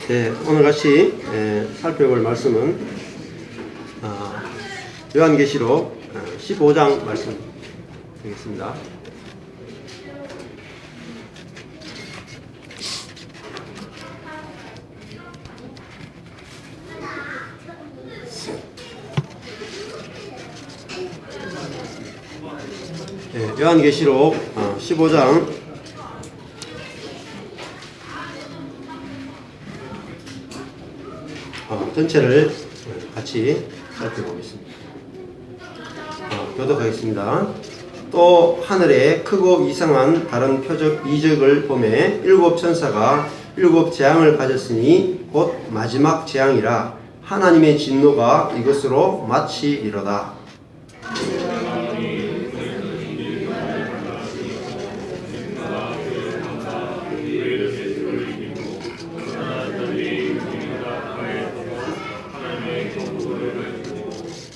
네, 오늘 같이 살펴볼 말씀은 요한계시록 15장 말씀 되겠습니다. 요한계시록 15장 전체를 같이 살펴보겠습니다. 교독하겠습니다. 또 하늘에 크고 이상한 다른 표적 이적을 보매 일곱 천사가 일곱 재앙을 가졌으니 곧 마지막 재앙이라 하나님의 진노가 이것으로 마치리로다.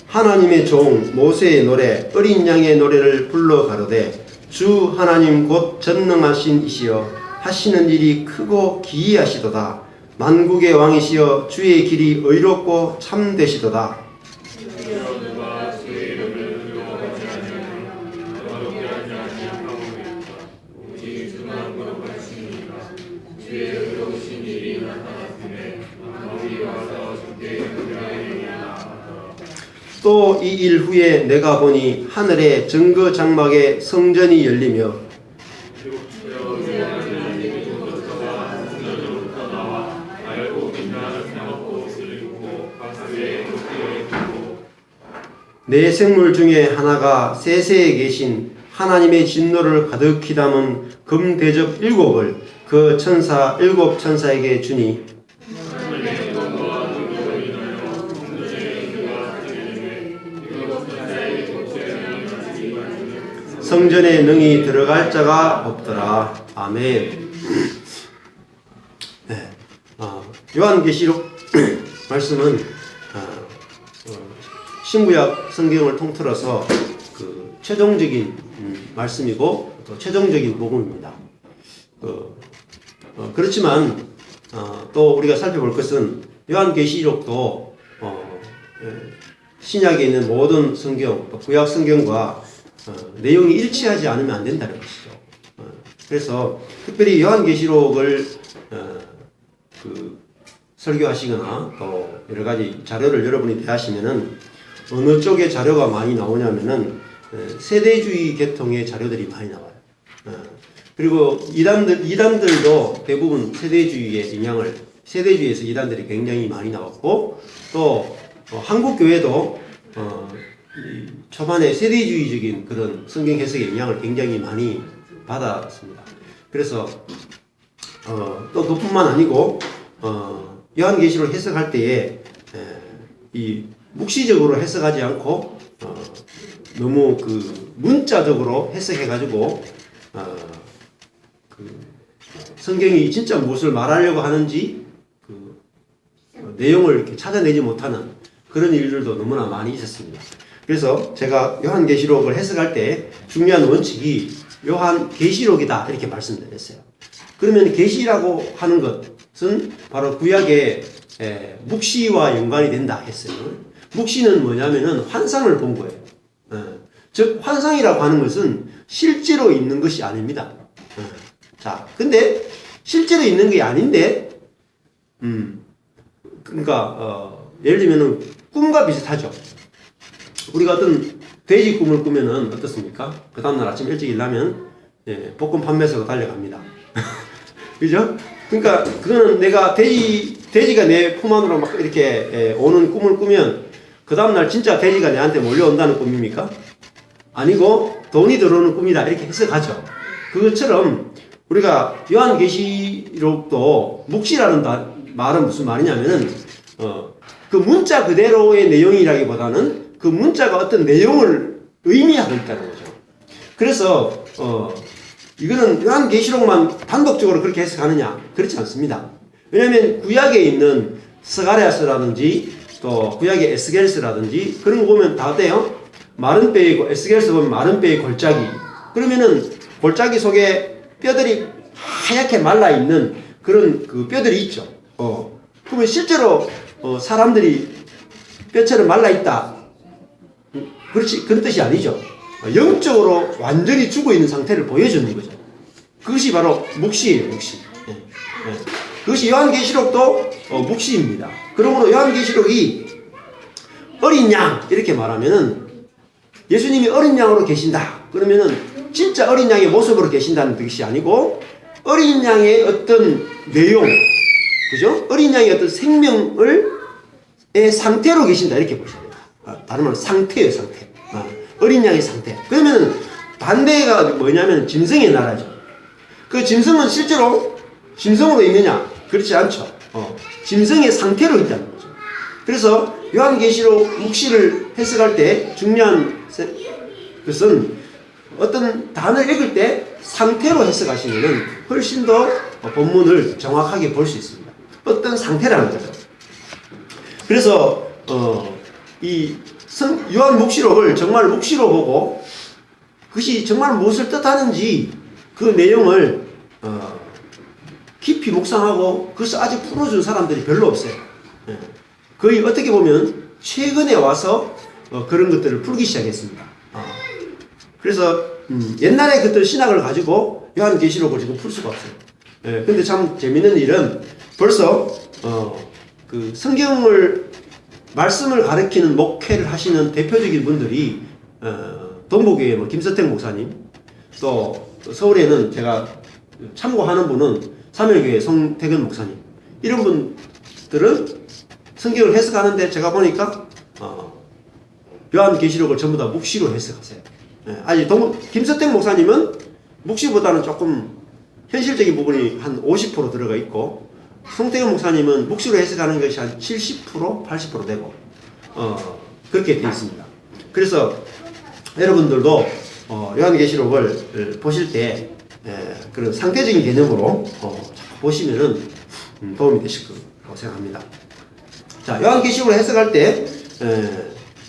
하나님의 종 모세의 노래 어린 양의 노래를 불러 가로되 주 하나님 곧 전능하신 이시여 하시는 일이 크고 기이하시도다. 만국의 왕이시여 주의 길이 의롭고 참되시도다. 또 이 일 후에 내가 보니 하늘에 정거장막의 성전이 열리며 네 생물 중에 하나가 세세에 계신 하나님의 진노를 가득히 담은 금대접 7을 그 천사 7천사에게 주니 성전에 능히 들어갈 자가 없더라. 아멘. 네. 요한계시록 말씀은 신구약 성경을 통틀어서 그 최종적인 말씀이고 또 최종적인 복음입니다. 그렇지만 또 우리가 살펴볼 것은 요한계시록도 신약에 있는 모든 성경, 구약 성경과 내용이 일치하지 않으면 안 된다는 것이죠. 그래서 특별히 요한계시록을 설교하시거나 또 여러 가지 자료를 여러분이 대하시면은 어느 쪽의 자료가 많이 나오냐면은 세대주의 계통의 자료들이 많이 나와요. 그리고 이단들도 대부분 세대주의에서 이단들이 굉장히 많이 나왔고 또 한국 교회도 초반에 세대주의적인 그런 성경 해석의 영향을 굉장히 많이 받았습니다. 그래서 또 그뿐만 아니고 요한계시록을 해석할 때에 이 묵시적으로 해석하지 않고 너무 그 문자적으로 해석해가지고 그 성경이 진짜 무엇을 말하려고 하는지 그 내용을 이렇게 찾아내지 못하는 그런 일들도 너무나 많이 있었습니다. 그래서 제가 요한계시록을 해석할 때 중요한 원칙이 요한계시록이다 이렇게 말씀드렸어요. 그러면 계시라고 하는 것은 바로 구약의 묵시와 연관이 된다 했어요. 묵시는 뭐냐면은 환상을 본 거예요. 즉 환상이라고 하는 것은 실제로 있는 것이 아닙니다. 자, 근데 실제로 있는 게 아닌데, 그러니까 예를 들면은 꿈과 비슷하죠. 우리가 어떤 돼지 꿈을 꾸면은 어떻습니까? 그 다음날 아침 일찍 일어나면 볶음 판매소로 달려갑니다. 그죠? 그러니까 그거는 내가 돼지가 내 품 안으로 막 이렇게 오는 꿈을 꾸면 그 다음날 진짜 돼지가 내한테 몰려온다는 꿈입니까? 아니고 돈이 들어오는 꿈이다 이렇게 해석하죠. 그것처럼 우리가 요한계시록도 묵시라는 말은 무슨 말이냐면은 그 문자 그대로의 내용이라기보다는 그 문자가 어떤 내용을 의미하고 있다는 거죠. 그래서 이거는 요한계시록만 단독적으로 그렇게 해석하느냐? 그렇지 않습니다. 왜냐하면 구약에 있는 스가랴스라든지 또 구약의 에스겔스라든지 그런 거 보면 다 돼요. 마른 뼈이고 에스겔스 보면 마른 뼈의 골짜기. 그러면은 골짜기 속에 뼈들이 하얗게 말라 있는 그런 그 뼈들이 있죠. 그러면 실제로 사람들이 뼈처럼 말라 있다. 그렇지 그런 뜻이 아니죠. 영적으로 완전히 죽어 있는 상태를 보여주는 거죠. 그것이 바로 묵시예요, 묵시. 그것이 요한계시록도 묵시입니다. 그러므로 요한계시록이 어린 양 이렇게 말하면은 예수님이 어린 양으로 계신다. 그러면은 진짜 어린 양의 모습으로 계신다는 뜻이 아니고 어린 양의 어떤 내용, 그죠? 어린 양의 어떤 생명의 상태로 계신다 이렇게 보셔야 돼요. 다른 말로 상태예요, 상태. 어린 양의 상태. 그러면은 반대가 뭐냐면 짐승의 나라죠. 그 짐승은 실제로 짐승으로 있느냐? 그렇지 않죠. 짐승의 상태로 있다는 거죠. 그래서 요한계시록 묵시를 해석할 때 중요한 것은 어떤 단어를 읽을 때 상태로 해석하시면 훨씬 더 본문을 정확하게 볼 수 있습니다. 어떤 상태라는 거죠. 그래서 이 요한묵시록을 정말 묵시로 보고 그것이 정말 무엇을 뜻하는지 그 내용을 깊이 묵상하고 그것을 아직 풀어준 사람들이 별로 없어요. 거의 어떻게 보면 최근에 와서 그런 것들을 풀기 시작했습니다. 그래서 옛날에 그때 신학을 가지고 요한계시록을 지금 풀 수가 없어요. 근데 참 재밌는 일은 벌써 그 성경을 말씀을 가르치는 목회를 하시는 대표적인 분들이 동부교회 김서택 목사님, 또 서울에는 제가 참고하는 분은 사멸교회 송태근 목사님, 이런 분들은 성경을 해석하는데 제가 보니까 요한계시록을 전부 다 묵시로 해석하세요. 아니 김서택 목사님은 묵시보다는 조금 현실적인 부분이 한 50% 들어가 있고 송태근 목사님은 묵시로 해석하는 것이 한 70%, 80% 되고 그렇게 되어 있습니다. 그래서 여러분들도 요한계시록을 보실 때 그런 상대적인 개념으로 보시면은 도움이 되실 거라고 생각합니다. 자, 요한계시록을 해석할 때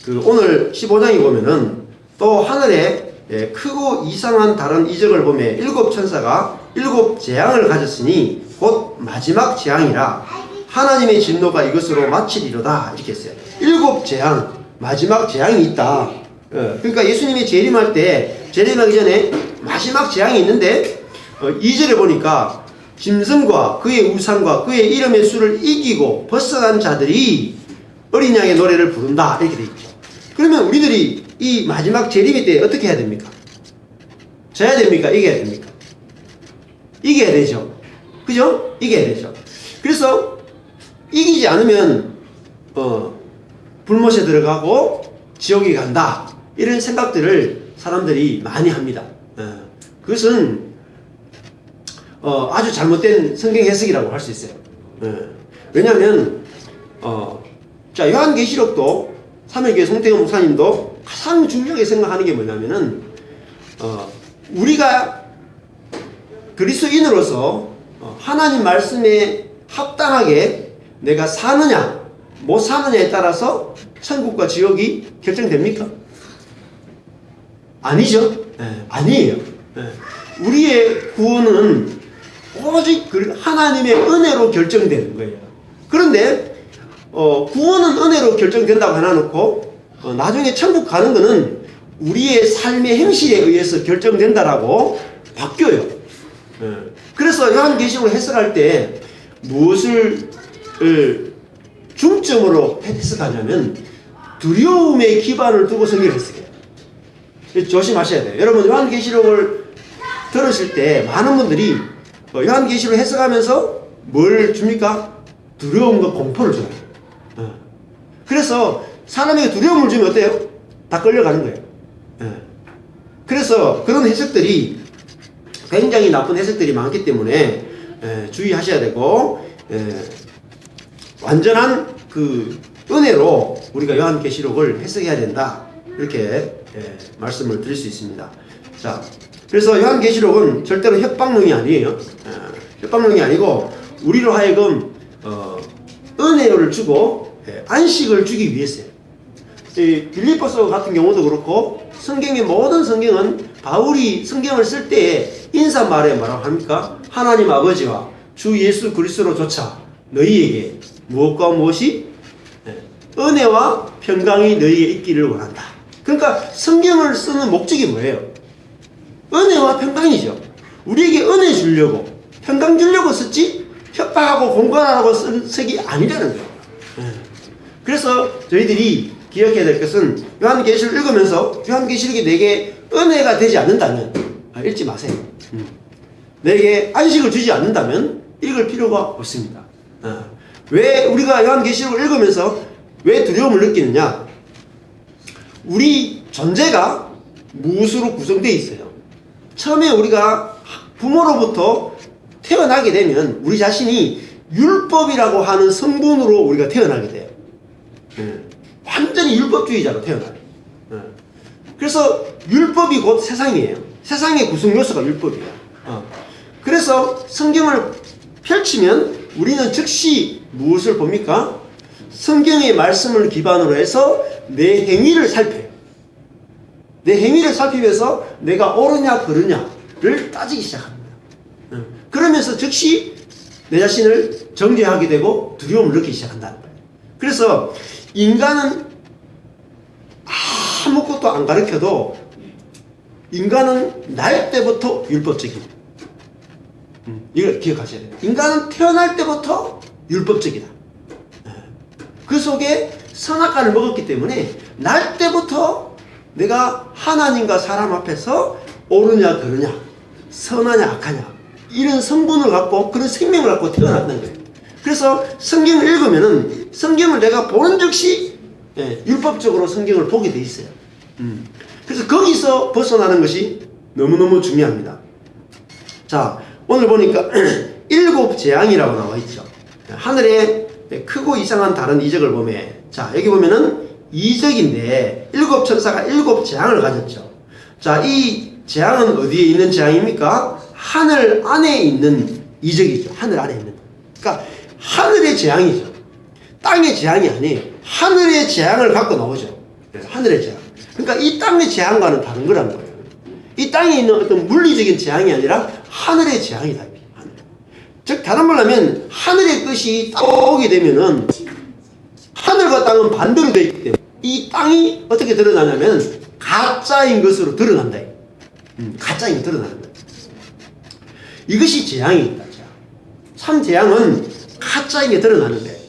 그 오늘 15장에 보면은 또 하늘에 크고 이상한 다른 이적을 보며 일곱 천사가 일곱 재앙을 가졌으니 곧 마지막 재앙이라 하나님의 진노가 이것으로 마치리로다 이렇게 했어요. 일곱 재앙, 마지막 재앙이 있다. 그러니까 예수님이 재림할 때 재림하기 전에 마지막 재앙이 있는데 2절에 보니까 짐승과 그의 우상과 그의 이름의 수를 이기고 벗어난 자들이 어린 양의 노래를 부른다 이렇게 돼 있죠. 그러면 우리들이 이 마지막 재림이 때 어떻게 해야 됩니까? 져야 됩니까? 이겨야 됩니까? 이겨야 되죠. 그죠? 이겨야 되죠. 그래서 이기지 않으면 불못에 들어가고 지옥에 간다 이런 생각들을 사람들이 많이 합니다. 그것은 아주 잘못된 성경 해석이라고 할 수 있어요. 왜냐하면 자 요한계시록도 사명교회 송태근 목사님도 가장 중요하게 생각하는 게 뭐냐면은 우리가 그리스도인으로서 하나님 말씀에 합당하게 내가 사느냐 못 사느냐에 따라서 천국과 지옥이 결정됩니까? 아니죠. 아니에요. 우리의 구원은 오직 하나님의 은혜로 결정되는 거예요. 그런데 구원은 은혜로 결정된다고 해놔놓고 나중에 천국 가는 거는 우리의 삶의 행실에 의해서 결정된다라고 바뀌어요. 그래서 요한계시록을 해석할 때 무엇을 중점으로 해석하냐면 두려움의 기반을 두고 성경을 해석해요. 조심하셔야 돼요. 여러분 요한계시록을 들으실 때 많은 분들이 요한계시록을 해석하면서 뭘 줍니까? 두려움과 공포를 줘요. 그래서 사람에게 두려움을 주면 어때요? 다 끌려가는 거예요. 그래서 그런 해석들이 굉장히 나쁜 해석들이 많기 때문에 주의하셔야 되고 완전한 그 은혜로 우리가 요한계시록을 해석해야 된다 이렇게 말씀을 드릴 수 있습니다. 자, 그래서 요한계시록은 절대로 협박론이 아니에요. 협박론이 아니고 우리로 하여금 은혜를 주고 안식을 주기 위해서요. 이 빌립보서 같은 경우도 그렇고 성경의 모든 성경은 바울이 성경을 쓸 때에 인사말에 뭐라고 합니까? 하나님 아버지와 주 예수 그리스도로조차 너희에게 무엇과 무엇이 은혜와 평강이 너희에게 있기를 원한다. 그러니까 성경을 쓰는 목적이 뭐예요? 은혜와 평강이죠. 우리에게 은혜 주려고 평강 주려고 썼지 협박하고 공갈하라고 쓴 책이 아니라는 거예요. 그래서 저희들이 기억해야 될 것은 요한계시를 읽으면서 요한계시록이 내게 은혜가 되지 않는다면 읽지 마세요. 내게 안식을 주지 않는다면 읽을 필요가 없습니다. 왜 우리가 요한계시록을 읽으면서 왜 두려움을 느끼느냐? 우리 존재가 무엇으로 구성되어 있어요? 처음에 우리가 부모로부터 태어나게 되면 우리 자신이 율법이라고 하는 성분으로 우리가 태어나게 돼요. 완전히 율법주의자로 태어나요. 그래서 율법이 곧 세상이에요. 세상의 구성 요소가 율법이에요. 그래서 성경을 펼치면 우리는 즉시 무엇을 봅니까? 성경의 말씀을 기반으로 해서 내 행위를 살펴요. 내 행위를 살피면서 내가 옳으냐 그르냐를 따지기 시작합니다. 그러면서 즉시 내 자신을 정죄하게 되고 두려움을 느끼기 시작한다는 거예요. 그래서 인간은 아무것도 안 가르쳐도 인간은 날 때부터 율법적입니다. 이걸 기억하셔야 돼요. 인간은 태어날 때부터 율법적이다. 그 속에 선악과를 먹었기 때문에 날 때부터 내가 하나님과 사람 앞에서 옳으냐 그르냐 선하냐 악하냐 이런 성분을 갖고 그런 생명을 갖고 태어났다는 거예요. 그래서 성경을 읽으면은 성경을 내가 보는 즉시 율법적으로 성경을 보게 돼 있어요. 그래서 거기서 벗어나는 것이 너무너무 중요합니다. 자, 오늘 보니까 일곱 재앙이라고 나와 있죠. 하늘에 크고 이상한 다른 이적을 보면, 자, 여기 보면은 이적인데 일곱 천사가 일곱 재앙을 가졌죠. 자, 이 재앙은 어디에 있는 재앙입니까? 하늘 안에 있는 이적이죠. 하늘 안에 있는. 그러니까 하늘의 재앙이죠. 땅의 재앙이 아니에요. 하늘의 재앙을 갖고 나오죠. 그래서 하늘의 재앙. 그러니까 이 땅의 재앙과는 다른 거라는 거예요. 이 땅에 있는 어떤 물리적인 재앙이 아니라 하늘의 재앙이다. 하늘. 즉 다른 말로 하면 하늘의 것이 오게 되면은 하늘과 땅은 반대로 되어 있기 때문에 이 땅이 어떻게 드러나냐면 가짜인 것으로 드러난다. 가짜인 게 드러나는 거예요. 이것이 재앙입니다. 참 재앙은 가짜인 게 드러나는 거예요.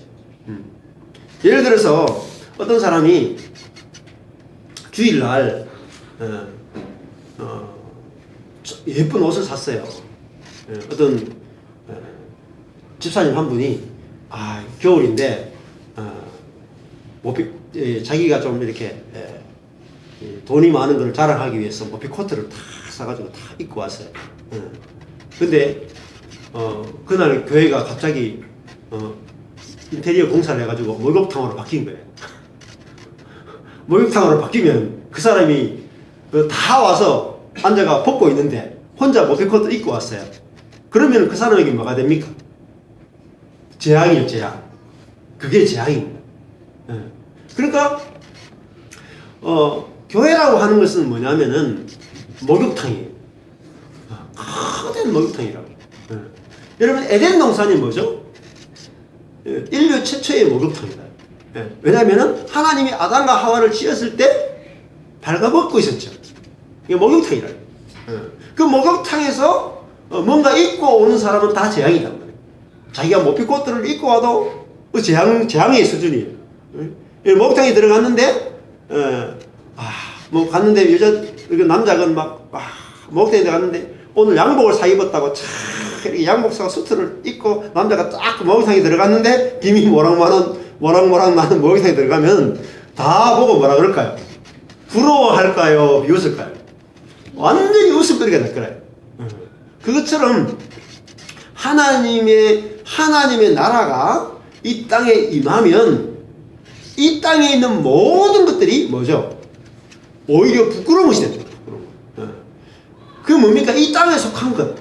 예를 들어서 어떤 사람이 주일날 예쁜 옷을 샀어요. 어떤 집사님 한 분이 겨울인데 자기가 좀 이렇게 돈이 많은 걸 자랑하기 위해서 모피 코트를 다 사가지고 다 입고 왔어요. 근데 그날 교회가 갑자기 인테리어 공사를 해가지고 목욕탕으로 바뀐 거예요. 목욕탕으로 바뀌면 그 사람이 다 와서 앉아가 벗고 있는데 혼자 모피코트 입고 왔어요. 그러면 그 사람에게 뭐가 됩니까? 재앙이에요, 재앙. 그게 재앙입니다. 그러니까 교회라고 하는 것은 뭐냐면은 목욕탕이에요. 거대한 목욕탕이라고. 여러분 에덴 동산이 뭐죠? 인류 최초의 목욕탕이다. 왜냐하면 하나님이 아담과 하와를 지었을 때 발가벗고 있었죠. 이게 목욕탕이라고. 그 목욕탕에서 뭔가 입고 오는 사람은 다 재앙이란 말이에요. 자기가 모피코트를 입고 와도 재앙의 수준이에요. 목욕탕에 들어갔는데 뭐 갔는데 남자가 목욕탕에 들어갔는데 오늘 양복을 사 입었다고 이렇게 양복사가 수트를 입고 남자가 딱 목욕탕에 들어갔는데 김이 모락모락 나는 목욕탕에 들어가면 다 보고 뭐라 그럴까요? 부러워할까요? 비웃을까요? 완전히 웃음거리가 될 거예요. 그것처럼 하나님의 나라가 이 땅에 임하면 이 땅에 있는 모든 것들이 뭐죠? 오히려 부끄러운 것이 됩니다. 그 뭡니까? 이 땅에 속한 것.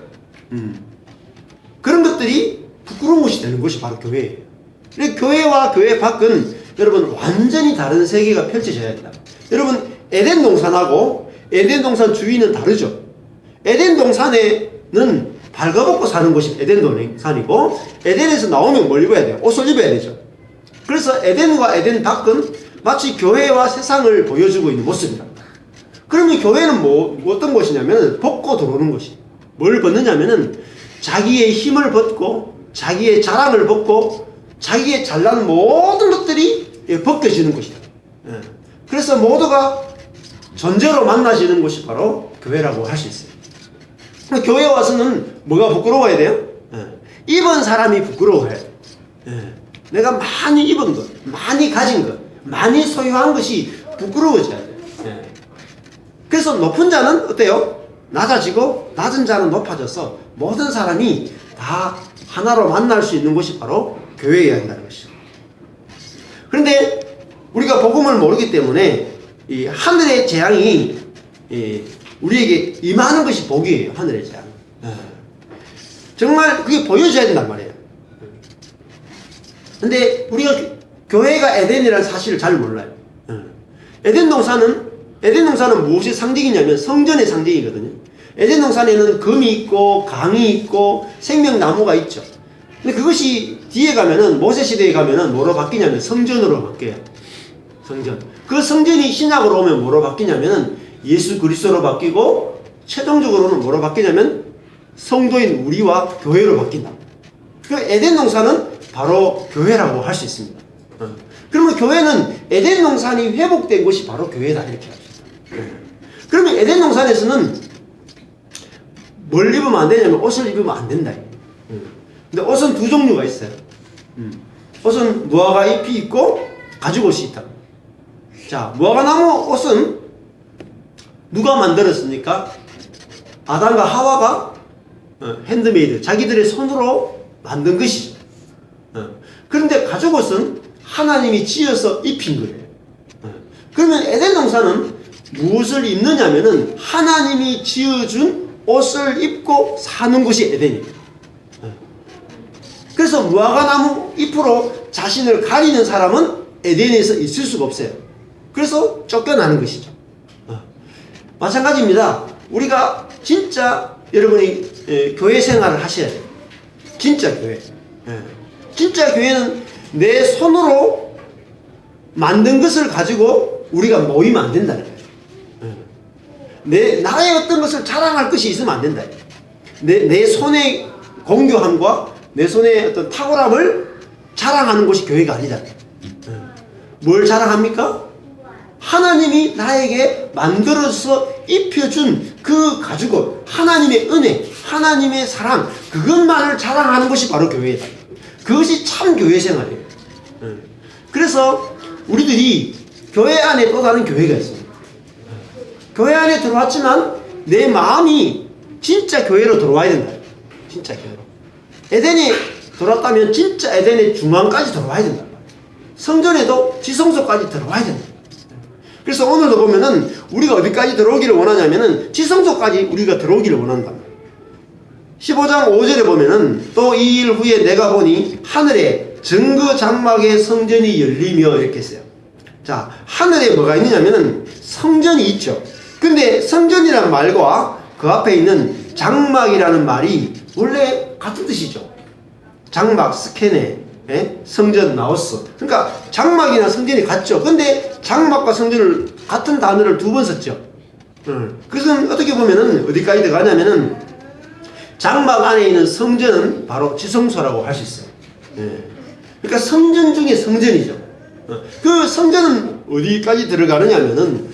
그런 것들이 부끄러운 것이 되는 것이 바로 교회예요. 교회와 교회 밖은 여러분 완전히 다른 세계가 펼쳐져야 된다. 여러분 에덴 동산하고 에덴 동산 주위는 다르죠. 에덴 동산에는 발가벗고 사는 곳이 에덴 동산이고, 에덴에서 나오면 뭘 입어야 돼요? 옷을 입어야 되죠. 그래서 에덴과 에덴 밖은 마치 교회와 세상을 보여주고 있는 모습이다. 그러면 교회는 어떤 곳이냐면 벗고 들어오는 것이. 뭘 벗느냐면은 자기의 힘을 벗고 자기의 자랑을 벗고 자기의 잘난 모든 것들이 벗겨지는 것이다. 그래서 모두가 전제로 만나지는 곳이 바로 교회라고 할 수 있어요. 교회 와서는 뭐가 부끄러워야 돼요? 입은 사람이 부끄러워해요. 내가 많이 입은 것, 많이 가진 것, 많이 소유한 것이 부끄러워져야 돼요. 그래서 높은 자는 어때요? 낮아지고 낮은 자는 높아져서 모든 사람이 다 하나로 만날 수 있는 곳이 바로 교회여야 한다는 것이죠. 그런데 우리가 복음을 모르기 때문에 이 하늘의 재앙이 우리에게 임하는 것이 복이에요. 하늘의 재앙. 정말 그게 보여져야 된단 말이에요. 근데 우리가 교회가 에덴이라는 사실을 잘 몰라요. 에덴 동산은 무엇의 상징이냐면 성전의 상징이거든요. 에덴 동산에는 금이 있고 강이 있고 생명나무가 있죠. 근데 그것이 뒤에 가면은 모세 시대에 가면은 뭐로 바뀌냐면 성전으로 바뀌어요. 성전. 그 성전이 신약으로 오면 뭐로 바뀌냐면은 예수 그리스도로 바뀌고 최종적으로는 뭐로 바뀌냐면 성도인 우리와 교회로 바뀐다. 그 에덴 동산은 바로 교회라고 할 수 있습니다. 그러면 교회는 에덴 동산이 회복된 곳이 바로 교회다 이렇게 합시다. 그러면 에덴 동산에서는 뭘 입으면 안 되냐면 옷을 입으면 안 된다. 근데 옷은 두 종류가 있어요. 옷은 무화과 잎이 있고 가죽옷이 있다. 자, 무화과나무 옷은 누가 만들었습니까? 아담과 하와가 핸드메이드, 자기들의 손으로 만든 것이죠. 그런데 가죽옷은 하나님이 지어서 입힌 거예요. 그러면 에덴 동산은 무엇을 입느냐면은 하나님이 지어준 옷을 입고 사는 곳이 에덴이에요. 그래서 무화과나무 잎으로 자신을 가리는 사람은 에덴에서 있을 수가 없어요. 그래서 쫓겨나는 것이죠. 마찬가지입니다. 우리가 진짜 여러분이 교회 생활을 하셔야 돼요. 진짜 교회. 진짜 교회는 내 손으로 만든 것을 가지고 우리가 모이면 안 된다는 거예요. 나의 어떤 것을 자랑할 것이 있으면 안 된다. 내 손의 공교함과 내 손의 어떤 탁월함을 자랑하는 것이 교회가 아니다. 뭘 자랑합니까? 하나님이 나에게 만들어서 입혀준 그 가죽옷, 하나님의 은혜, 하나님의 사랑, 그것만을 자랑하는 것이 바로 교회다. 그것이 참 교회 생활이에요. 그래서 우리들이 교회 안에 또 다른 교회가 있습니다. 교회 안에 들어왔지만 내 마음이 진짜 교회로 들어와야 된다. 진짜 교회로. 에덴에 들어왔다면 진짜 에덴의 중앙까지 들어와야 된다. 성전에도 지성소까지 들어와야 된다. 그래서 오늘도 보면은 우리가 어디까지 들어오기를 원하냐면은 지성소까지 우리가 들어오기를 원한다. 15장 5절에 보면은 또 이 일 후에 내가 보니 하늘에 증거 장막의 성전이 열리며 이렇게 했어요. 자, 하늘에 뭐가 있느냐면은 성전이 있죠. 근데 성전이라는 말과 그 앞에 있는 장막이라는 말이 원래 같은 뜻이죠. 장막, 스케네, 성전, 나오스. 그러니까 장막이나 성전이 같죠. 근데 장막과 성전을 같은 단어를 두 번 썼죠. 그것은 어떻게 보면은 어디까지 들어가냐면은 장막 안에 있는 성전은 바로 지성소라고 할 수 있어요. 그러니까 성전 중에 성전이죠. 그 성전은 어디까지 들어가느냐면은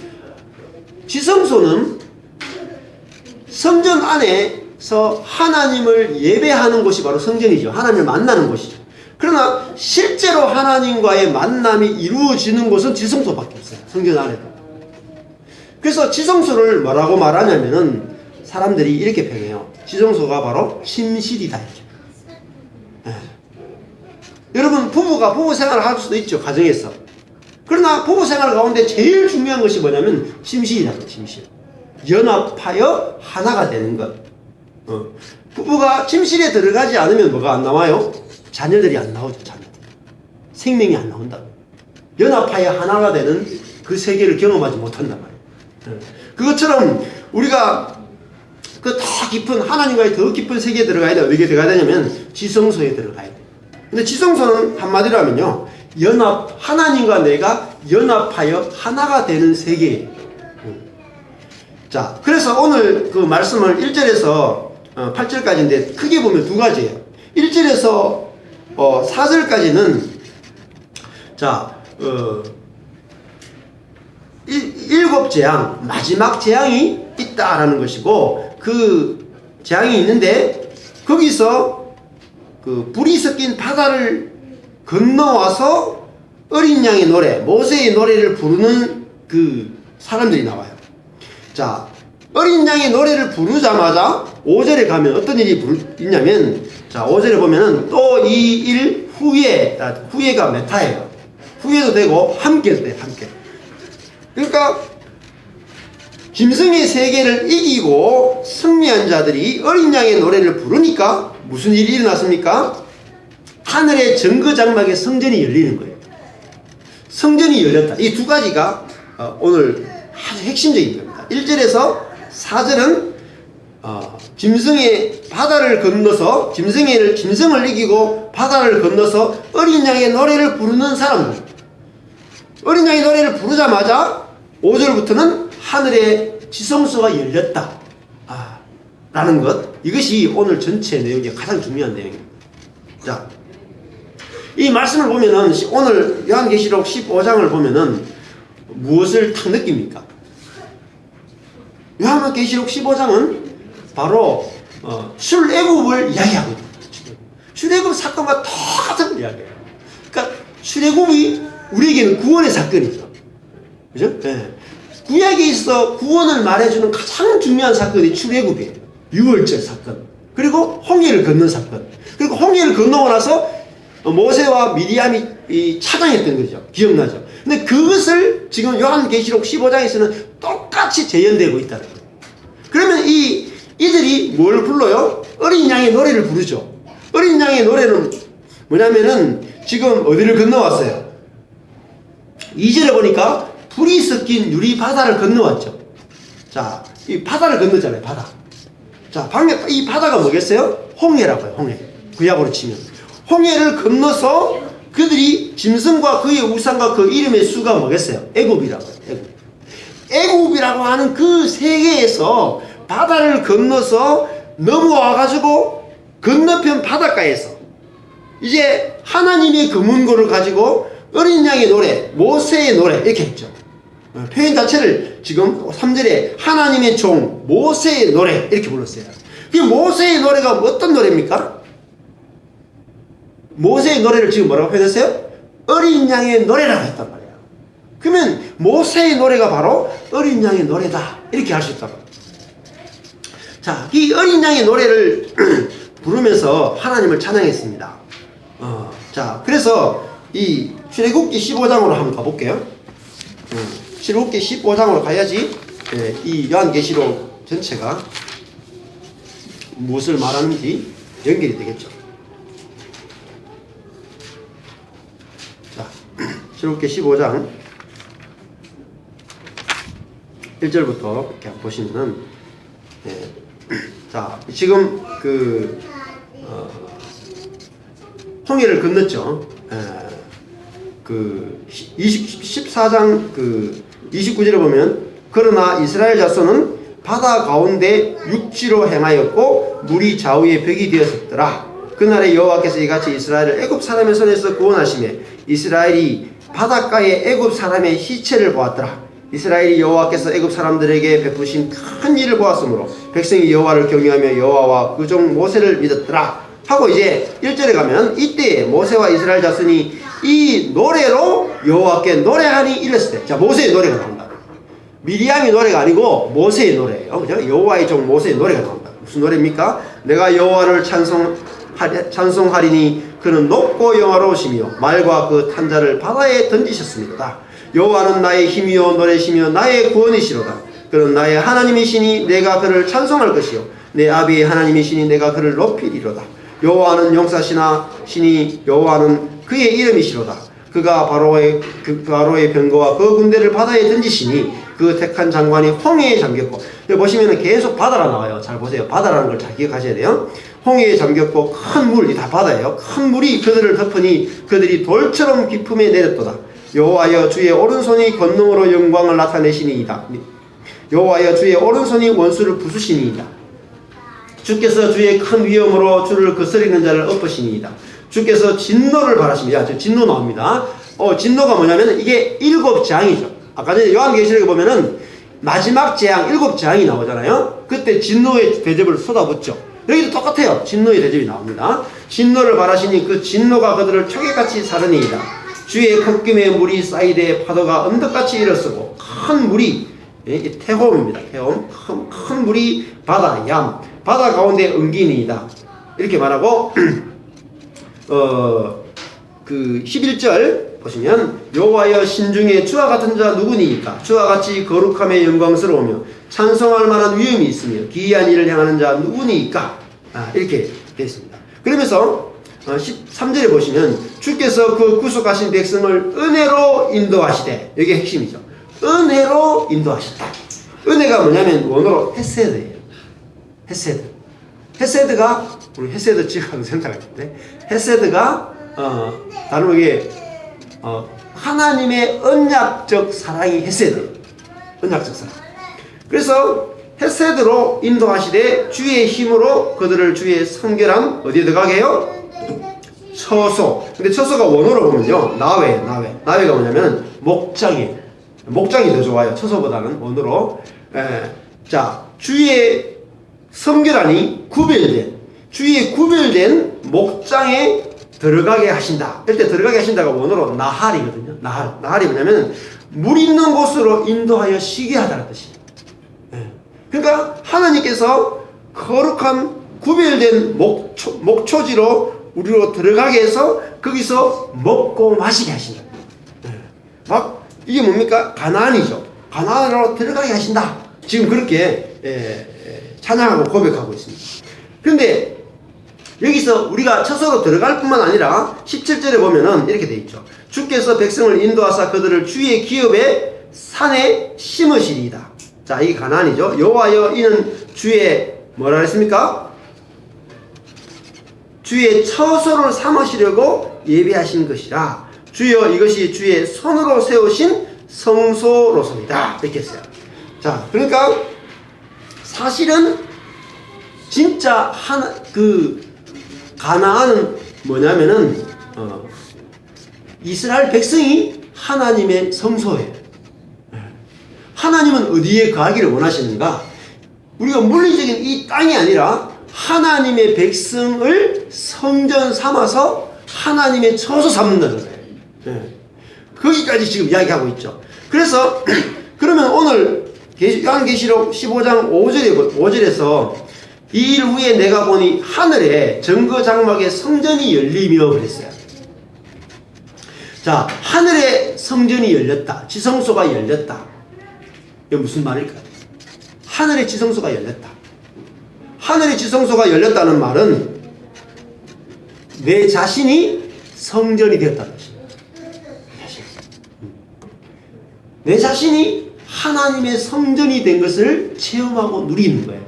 지성소는 성전 안에서 하나님을 예배하는 곳이 바로 성전이죠. 하나님을 만나는 곳이죠. 그러나 실제로 하나님과의 만남이 이루어지는 곳은 지성소밖에 없어요. 성전 안에도. 그래서 지성소를 뭐라고 말하냐면은 사람들이 이렇게 표현해요. 지성소가 바로 침실이다 이렇게. 여러분 부부가 부부 생활을 할 수도 있죠. 가정에서. 그러나 부부 생활 가운데 제일 중요한 것이 뭐냐면 침실이다. 침실. 연합하여 하나가 되는 것. 부부가 침실에 들어가지 않으면 뭐가 안 나와요? 자녀들이 안 나오죠. 자녀들. 생명이 안 나온다. 연합하여 하나가 되는 그 세계를 경험하지 못한단 말이에요. 그것처럼 우리가 그 더 깊은 하나님과의 더 깊은 세계에 들어가야 돼. 어디에 들어가야 되냐면 지성소에 들어가야 돼. 근데 지성소는 한마디로 하면요, 하나님과 내가 연합하여 하나가 되는 세계예요. 자, 그래서 오늘 그 말씀을 1절에서 8절까지인데 크게 보면 두 가지예요. 1절에서 4절까지는 자, 일곱 재앙, 마지막 재앙이 있다라는 것이고, 그 재앙이 있는데 거기서 그 불이 섞인 바다를 건너와서 어린 양의 노래, 모세의 노래를 부르는 그 사람들이 나와요. 자, 어린 양의 노래를 부르자마자 5절에 가면 어떤 일이 있냐면, 자, 5절에 보면은 또 이 일 후에, 후에가 메타예요. 후에도 되고 함께도 돼요. 함께. 그러니까 짐승의 세계를 이기고 승리한 자들이 어린 양의 노래를 부르니까 무슨 일이 일어났습니까? 하늘의 정거장막의 성전이 열리는 거예요. 성전이 열렸다. 이 두 가지가 오늘 아주 핵심적인 겁니다. 1절에서 4절은 짐승의 바다를 건너서 짐승을 이기고 바다를 건너서 어린 양의 노래를 부르는 사람들. 어린 양의 노래를 부르자마자 5절부터는 하늘의 지성소가 열렸다. 라는 것. 이것이 오늘 전체 내용의 가장 중요한 내용입니다. 자, 이 말씀을 보면은 오늘 요한계시록 15장을 보면은 무엇을 탁 느낍니까? 요한계시록 15장은 바로 출애굽을 이야기하고 있습니다. 출애굽 사건과 똑같은 이야기예요. 그러니까 출애굽이 우리에게는 구원의 사건이죠. 그죠? 네. 구약에 있어 구원을 말해주는 가장 중요한 사건이 출애굽이에요. 유월절 사건. 그리고 홍해를 건넌 사건. 그리고 홍해를 건너고 나서 모세와 미리암이 차장했던 거죠. 기억나죠? 근데 그것을 지금 요한계시록 15장에서는 똑같이 재현되고 있다는 거예요. 그러면 이들이 뭘 불러요? 어린 양의 노래를 부르죠. 어린 양의 노래는 뭐냐면은 지금 어디를 건너왔어요? 2절에 보니까 불이 섞인 유리 바다를 건너왔죠. 자, 이 바다를 건너잖아요. 바다. 자, 방금 이 바다가 뭐겠어요? 홍해라고요. 홍해. 구약으로 치면 홍해를 건너서 그들이 짐승과 그의 우상과 그 이름의 수가 뭐겠어요? 애굽이라고요. 애굽이라고 하는 그 세계에서 바다를 건너서 넘어와가지고 건너편 바닷가에서 이제 하나님의 금문고를 가지고 어린 양의 노래, 모세의 노래 이렇게 했죠. 표현 자체를 지금 3절에 하나님의 종 모세의 노래 이렇게 불렀어요. 그 모세의 노래가 어떤 노래입니까? 모세의 노래를 지금 뭐라고 표현했어요? 어린 양의 노래라고 했단 말이에요. 그러면 모세의 노래가 바로 어린 양의 노래다 이렇게 할 수 있다고. 자, 이 어린 양의 노래를 부르면서 하나님을 찬양했습니다. 자, 그래서 이 출애굽기 15장으로 한번 가볼게요. 출애굽기 15장으로 가야지 이 요한계시록 전체가 무엇을 말하는지 연결이 되겠죠. 자, 출애굽기 15장 1절부터 이렇게 보시면은 자, 지금 그 홍해를 건넜죠. 그 14장 그 29절에 보면 그러나 이스라엘 자손은 바다 가운데 육지로 행하였고 물이 좌우에 벽이 되었었더라. 그날에 여호와께서 이같이 이스라엘을 애굽 사람의 손에서 구원하시매 이스라엘이 바닷가에 애굽 사람의 시체를 보았더라. 이스라엘이 여호와께서 애굽 사람들에게 베푸신 큰 일을 보았으므로 백성이 여호와를 경외하며 여호와와 그 종 모세를 믿었더라 하고 이제 1절에 가면 이때 모세와 이스라엘 자손이 이 노래로 여호와께 노래하니 이랬을 때, 자, 모세의 노래가 나온다. 미리암의 노래가 아니고 모세의 노래예요. 그죠? 여호와의 종 모세의 노래가 나온다. 무슨 노래입니까? 내가 여호와를 찬송하리니 그는 높고 영화로우시며 말과 그 탄자를 바다에 던지셨습니다. 여호와는 나의 힘이요 노래시며 나의 구원이시로다. 그는 나의 하나님이시니 내가 그를 찬송할 것이요 내 아비의 하나님이시니 내가 그를 높이리로다. 여호와는 용사시나 시니 여호와는 그의 이름이시로다. 그가 바로의 병거와 그 군대를 바다에 던지시니 그 택한 장관이 홍해에 잠겼고, 여기 보시면은 계속 바다가 나와요. 잘 보세요. 바다라는 걸 잘 기억하셔야 돼요. 홍해에 잠겼고 큰 물, 다 바다예요. 큰 물이 그들을 덮으니 그들이 돌처럼 깊음에 내렸도다. 여호와여 주의 오른손이 권능으로 영광을 나타내시니이다. 여호와여 주의 오른손이 원수를 부수시니이다. 주께서 주의 큰 위엄으로 주를 거스리는 자를 엎으시니이다. 주께서 진노를 바라십니다. 진노 나옵니다. 진노가 뭐냐면 이게 7재앙이죠. 아까 전에 요한계시록에 보면은 마지막 재앙 7재앙이 나오잖아요. 그때 진노의 대접을 쏟아붓죠. 여기도 똑같아요. 진노의 대접이 나옵니다. 진노를 바라시니 그 진노가 그들을 초계같이 사르니이다. 주의 컵김에 물이 쌓이되 파도가 언덕같이 일어서고 큰 물이, 태홈입니다. 태홈. 큰 물이 바다 가운데 엉기니이다. 이렇게 말하고 그 11절 보시면 여호와여 신중에 주와 같은 자 누구니이까? 주와 같이 거룩함에 영광스러우며 찬송할 만한 위엄이 있으며 기이한 일을 행하는 자 누구니이까? 이렇게 되어 있습니다. 그러면서 13절에 보시면 주께서 그 구속하신 백성을 은혜로 인도하시되, 이게 핵심이죠. 은혜로 인도하셨다. 은혜가 뭐냐면 원어로 헤세드예요. 헤세드가 우리 헤세드 지금 생각하는데, 헤세드가 다른 말로 하나님의 언약적 사랑이 헤세드, 언약적 사랑. 그래서 헤세드로 인도하시되 주의 힘으로 그들을 주의 성결함 어디에 들어가게 해요? 처소. 근데 처소가 원어로 보면요, 나웨가 뭐냐면 목장이 더 좋아요. 처소보다는 원어로. 자, 주의 성결하니 주의 구별된 목장에 들어가게 하신다. 이때 들어가게 하신다가 원어로 나할이거든요. 나할이 뭐냐면 물 있는 곳으로 인도하여 쉬게 하다는 뜻이에요. 그러니까 하나님께서 거룩한 구별된 목초지로 우리로 들어가게 해서 거기서 먹고 마시게 하신다. 막 이게 뭡니까? 가나안이죠. 가나안으로 들어가게 하신다. 지금 그렇게 찬양하고 고백하고 있습니다. 그런데 여기서 우리가 처소로 들어갈 뿐만 아니라 17절에 보면은 이렇게 되어 있죠. 주께서 백성을 인도하사 그들을 주의 기업의 산에 심으시리이다. 자, 이게 가나안이죠. 여호와여 이는 주의 뭐라 했습니까? 주의 처소를 삼으시려고 예비하신 것이라. 주여 이것이 주의 손으로 세우신 성소로소이다. 이렇게 했어요. 자, 그러니까 사실은 진짜 가나안은 뭐냐면은 이스라엘 백성이 하나님의 성소예요. 하나님은 어디에 거하기를 원하시는가? 우리가 물리적인 이 땅이 아니라 하나님의 백성을 성전 삼아서 하나님의 처소 삼는다는 거예요. 거기까지 지금 이야기하고 있죠. 그래서 그러면 오늘 요한계시록 15장 5절에서 이 일 후에 내가 보니 하늘에 정거장막의 성전이 열리며 그랬어요. 자, 하늘에 성전이 열렸다. 지성소가 열렸다. 이게 무슨 말일까요? 하늘의 지성소가 열렸다. 하늘의 지성소가 열렸다는 말은 내 자신이 성전이 되었다는 것입니다. 내 자신이 하나님의 성전이 된 것을 체험하고 누리는 거예요.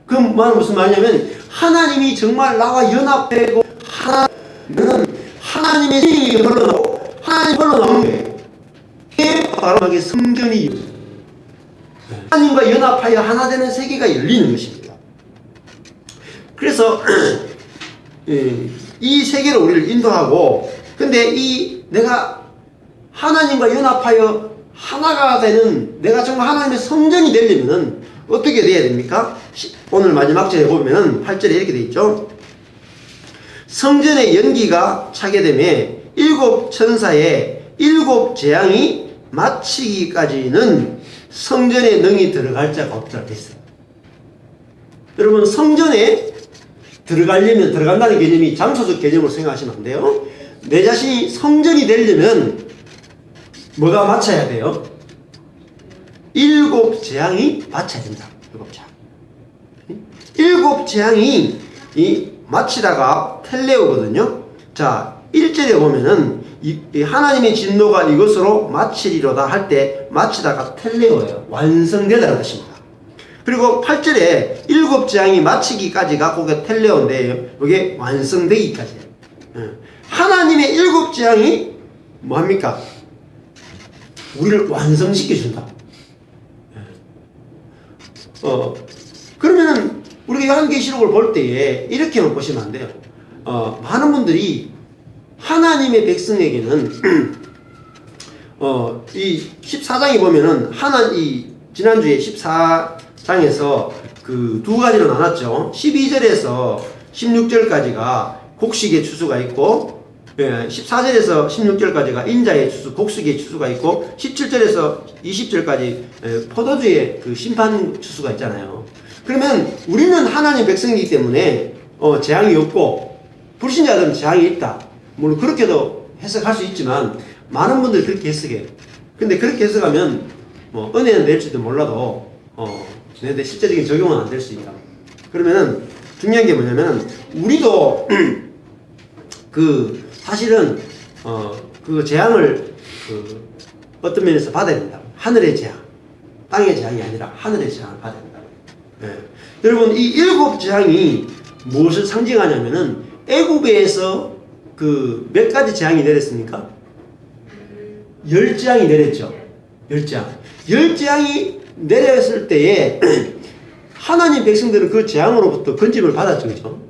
그 말은 무슨 말이냐면 하나님이 정말 나와 연합되고 하나님의 생명이 흘러나오고 하나님이 흘러나오는 거예요. 이게 바로 성전이 하나님과 연합하여 하나 되는 세계가 열리는 것입니다. 그래서 이 세계로 우리를 인도하고, 근데 내가 하나님과 연합하여 하나가 되는, 내가 정말 하나님의 성전이 되려면은 어떻게 돼야 됩니까? 오늘 마지막 절에 보면은 8절에 이렇게 되어 있죠. 성전의 연기가 차게 되매 7 천사의 7 재앙이 마치기까지는 성전에 능히 들어갈 자가 없다 했어요. 여러분, 성전에 들어가려면, 들어간다는 개념이 장소적 개념으로 생각하시면 안 돼요. 내 자신이 성전이 되려면 뭐가 맞춰야 돼요? 7 재앙이 맞춰야 된다. 7 재앙이 마치다가 텔레오거든요. 자, 1절에 보면은 이 하나님의 진노가 이것으로 마치리로다 할 때 마치다가 텔레오예요. 완성되다는 뜻입니다. 그리고 8절에 7재앙이 마치기까지가 그게 텔레오인데 이게 완성되기까지예요. 하나님의 7재앙이 뭐합니까? 우리를 완성시켜준다. 그러면은 우리가 요한계시록을 볼 때에 이렇게만 보시면 안 돼요. 많은 분들이 하나님의 백성에게는 이 14장에 보면은 이 지난주에 14장에서 그 두 가지로 나눴죠. 12절에서 16절까지가 곡식의 추수가 있고 14절에서 16절까지가 인자의 추수, 곡식의 추수가 있고 17절에서 20절까지 포도주의 그 심판 추수가 있잖아요. 그러면 우리는 하나님 백성이기 때문에 재앙이 없고 불신자들은 재앙이 있다. 물론 그렇게도 해석할 수 있지만 많은 분들이 그렇게 해석해요. 근데 그렇게 해석하면 뭐 은혜는 될지도 몰라도 근데 실제적인 적용은 안 될 수 있다. 그러면은 중요한 게 뭐냐면 우리도 사실은 그 재앙을 어떤 면에서 받아야 된다. 하늘의 재앙, 땅의 재앙이 아니라 하늘의 재앙을 받아야 된다. 여러분 이 7재앙이 무엇을 상징하냐면은 애굽에서 그 몇 가지 재앙이 내렸습니까? 10재앙이 내렸죠. 10재앙. 10재앙이 내렸을 때에 하나님 백성들은 그 재앙으로부터 건짐을 받았죠. 그죠?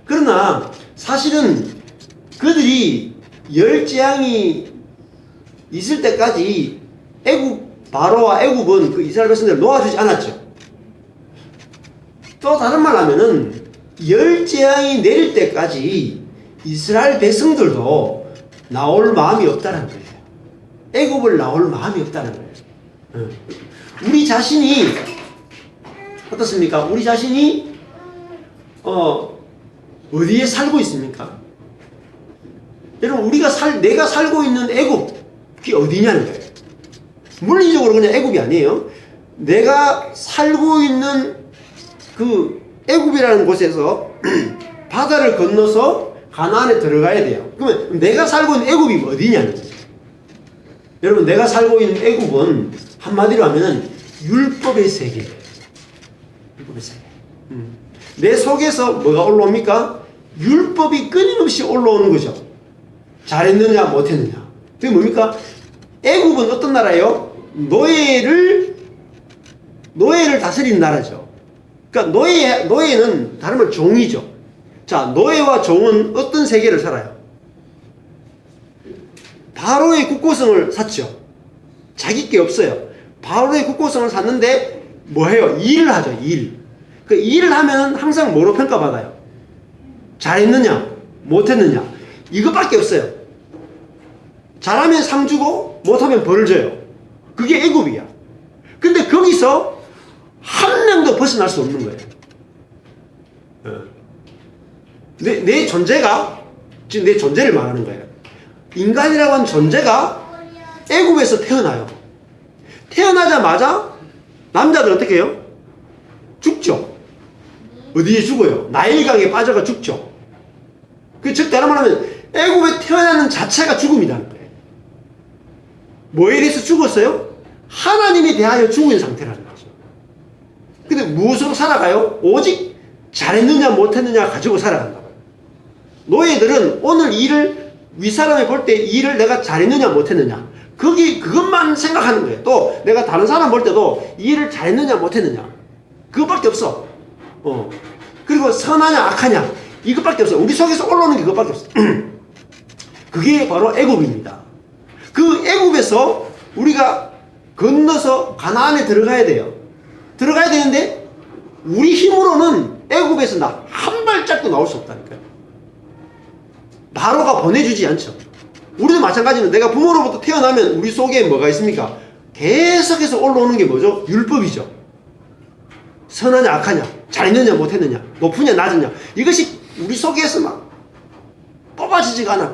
그러나 사실은 그들이 10재앙이 있을 때까지 바로와 애굽은 그 이스라엘 백성들을 놓아주지 않았죠. 또 다른 말 하면은 10재앙이 내릴 때까지 이스라엘 백성들도 나올 마음이 없다는 거예요. 애굽을 나올 마음이 없다는 거예요. 우리 자신이 어떻습니까? 우리 자신이 어디에 살고 있습니까? 여러분 내가 살고 있는 애굽이 어디냐는 거예요. 물리적으로 그냥 애굽이 아니에요. 내가 살고 있는 그 애굽이라는 곳에서 바다를 건너서 가나안에 들어가야 돼요. 그러면 내가 살고 있는 애굽이 어디냐는 거죠. 여러분 내가 살고 있는 애굽은 한마디로 하면은 율법의 세계예요. 율법의 세계. 내 속에서 뭐가 올라옵니까? 율법이 끊임없이 올라오는 거죠. 잘했느냐 못했느냐. 그게 뭡니까? 애굽은 어떤 나라예요? 노예를 다스리는 나라죠. 그러니까 노예는 다른 말 종이죠. 자, 노예와 종은 어떤 세계를 살아요? 바로의 국고성을 샀죠. 자기 게 없어요. 바로의 국고성을 샀는데 뭐 해요? 일을 하죠. 그 일을 하면 항상 뭐로 평가받아요? 잘했느냐 못했느냐 이것밖에 없어요. 잘하면 상 주고 못하면 벌을 줘요. 그게 애굽이야. 근데 거기서 한 명도 벗어날 수 없는 거예요. 내 존재가 지금 내 존재를 말하는 거예요. 인간이라고 하는 존재가 애굽에서 태어나요. 태어나자마자 남자들 어떻게 해요? 죽죠. 어디에 죽어요? 나일강에 빠져가 죽죠. 즉 다른 말하면 애굽에 태어나는 자체가 죽음이라는 거예요. 뭐에 대해서 죽었어요? 하나님에 대하여 죽은 상태라는 거죠. 근데 무엇으로 살아가요? 오직 잘했느냐 못했느냐 가지고 살아간다고요. 노예들은 오늘 일을 윗사람이 볼 때 일을 내가 잘했느냐 못했느냐 그것만 생각하는 거예요. 또 내가 다른 사람 볼 때도 일을 잘했느냐 못했느냐 그것밖에 없어. 그리고 선하냐 악하냐 이것밖에 없어. 우리 속에서 올라오는 게 그것밖에 없어. 그게 바로 애굽입니다. 그 애굽에서 우리가 건너서 가나안에 들어가야 돼요. 들어가야 되는데 우리 힘으로는 애굽에서 나 한 발짝도 나올 수 없다니까요. 바로가 보내주지 않죠. 우리도 마찬가지로 내가 부모로부터 태어나면 우리 속에 뭐가 있습니까? 계속해서 올라오는 게 뭐죠? 율법이죠. 선하냐 악하냐 잘했느냐 못했느냐 높으냐 낮으냐 이것이 우리 속에서 막 뽑아지지가 않아.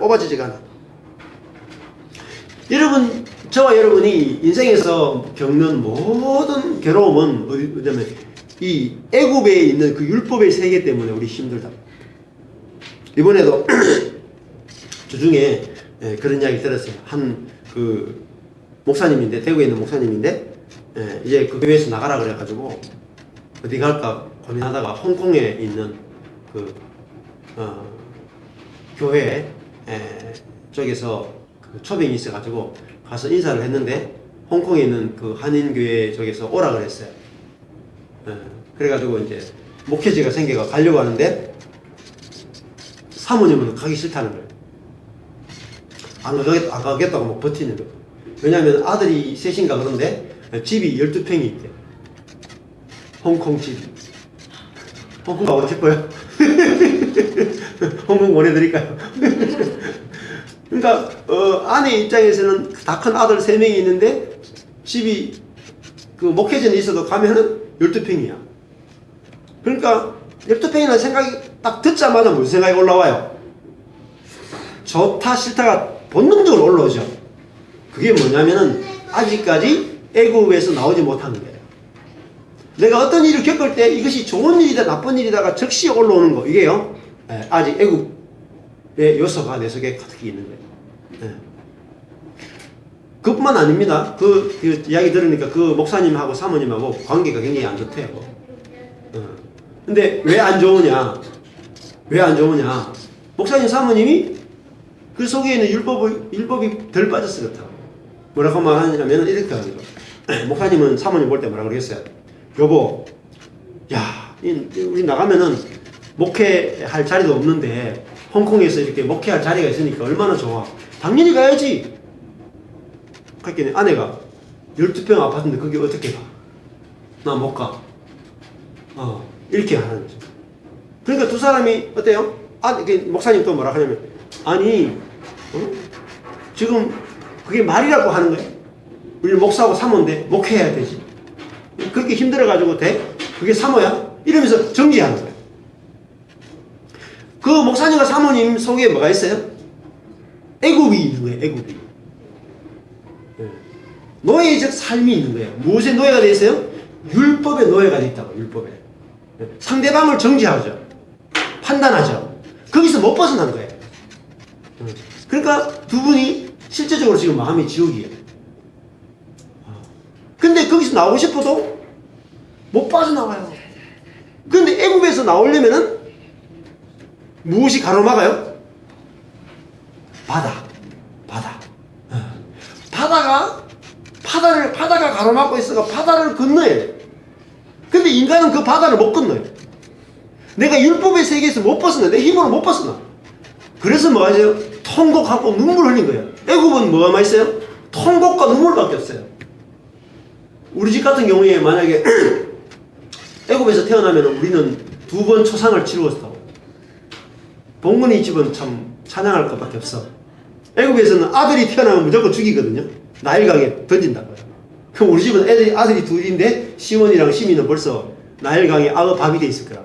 여러분 저와 여러분이 인생에서 겪는 모든 괴로움은 어디냐면 이 애굽에 있는 그 율법의 세계 때문에 우리 힘들다. 이번에도 주중에 예, 그런 이야기 들었어요. 한 그 목사님인데, 대구에 있는 목사님인데, 예, 이제 그 교회에서 나가라 그래가지고 어디 갈까 고민하다가 홍콩에 있는 그 교회 쪽에서 그 초빙이 있어가지고 가서 인사를 했는데, 홍콩에 있는 그 한인교회 쪽에서 오라 그랬어요. 그래가지고 이제 목회지가 생겨가 가려고 하는데 사모님은 가기 싫다는 거예요. 안 가겠다고 막 버티는 거예요. 왜냐하면 아들이 셋인가 그런데 집이 12평이 있대. 홍콩 집이. 홍콩 가고 싶어요? 홍콩 보내드릴까요? 그러니까 아내 입장에서는 다 큰 아들 3명이 있는데 집이 그 목회전에 있어도 가면은 12평이야. 그러니까 12평이라는 생각이 딱 듣자마자 무슨 생각이 올라와요? 좋다 싫다가 본능적으로 올라오죠. 그게 뭐냐면은 아직까지 애굽에서 나오지 못한 거예요. 내가 어떤 일을 겪을 때 이것이 좋은 일이다 나쁜 일이다가 즉시 올라오는 거, 이게요, 아직 애굽의 요소가 내 속에 가득히 있는 거예요. 그뿐만 아닙니다. 그 이야기 들으니까 그 목사님하고 사모님하고 관계가 굉장히 안 좋대요. 근데 왜 안 좋으냐? 왜 안 좋으냐? 목사님 사모님이 그 속에 있는 율법이 덜 빠졌을 것 같아요. 뭐라고 말하냐면 이렇게 하죠. 목사님은 사모님 볼 때 뭐라 그러겠어요? 여보, 야, 우리 나가면은 목회할 자리도 없는데 홍콩에서 이렇게 목회할 자리가 있으니까 얼마나 좋아. 당연히 가야지. 그랬더니 아내가 12평 아파트인데 거기 어떻게 가? 나 못 가. 이렇게 하는 거죠. 그러니까 두 사람이 어때요? 목사님 또 뭐라 하냐면, 아니, 지금 그게 말이라고 하는 거예요. 우리 목사하고 사모인데 목회해야 되지. 그렇게 힘들어가지고 돼? 그게 사모야? 이러면서 정지하는 거예요. 그 목사님과 사모님 속에 뭐가 있어요? 애굽이 있는 거예요. 애굽이. 노예적 삶이 있는 거예요. 무엇의 노예가 되어 있어요? 율법의 노예가 되어 있다고. 율법에. 상대방을 정지하죠. 판단하죠. 거기서 못 벗어난 거예요. 그러니까 두 분이 실제적으로 지금 마음이 지옥이에요. 근데 거기서 나오고 싶어도 못 빠져나와요. 근데 애굽에서 나오려면은 무엇이 가로막아요? 바다. 바다가 가로막고 있어가 바다를 건너야 돼. 근데 인간은 그 바다를 못 건너요. 내가 율법의 세계에서 못 벗어나. 내 힘으로 못 벗어나. 그래서 뭐가 있어요? 통곡하고 눈물 흘린 거예요. 애굽은 뭐가 많이 있어요? 통곡과 눈물밖에 없어요. 우리 집 같은 경우에 만약에 애굽에서 태어나면 우리는 2번 초상을 치루었다고. 봉건이 집은 참 찬양할 것밖에 없어. 애굽에서는 아들이 태어나면 무조건 죽이거든요. 나일강에 던진다고요. 그럼 우리 집은 아들이 둘인데 시원이랑 시민은 벌써 나일강에 악어 밥이 돼 있을 거야.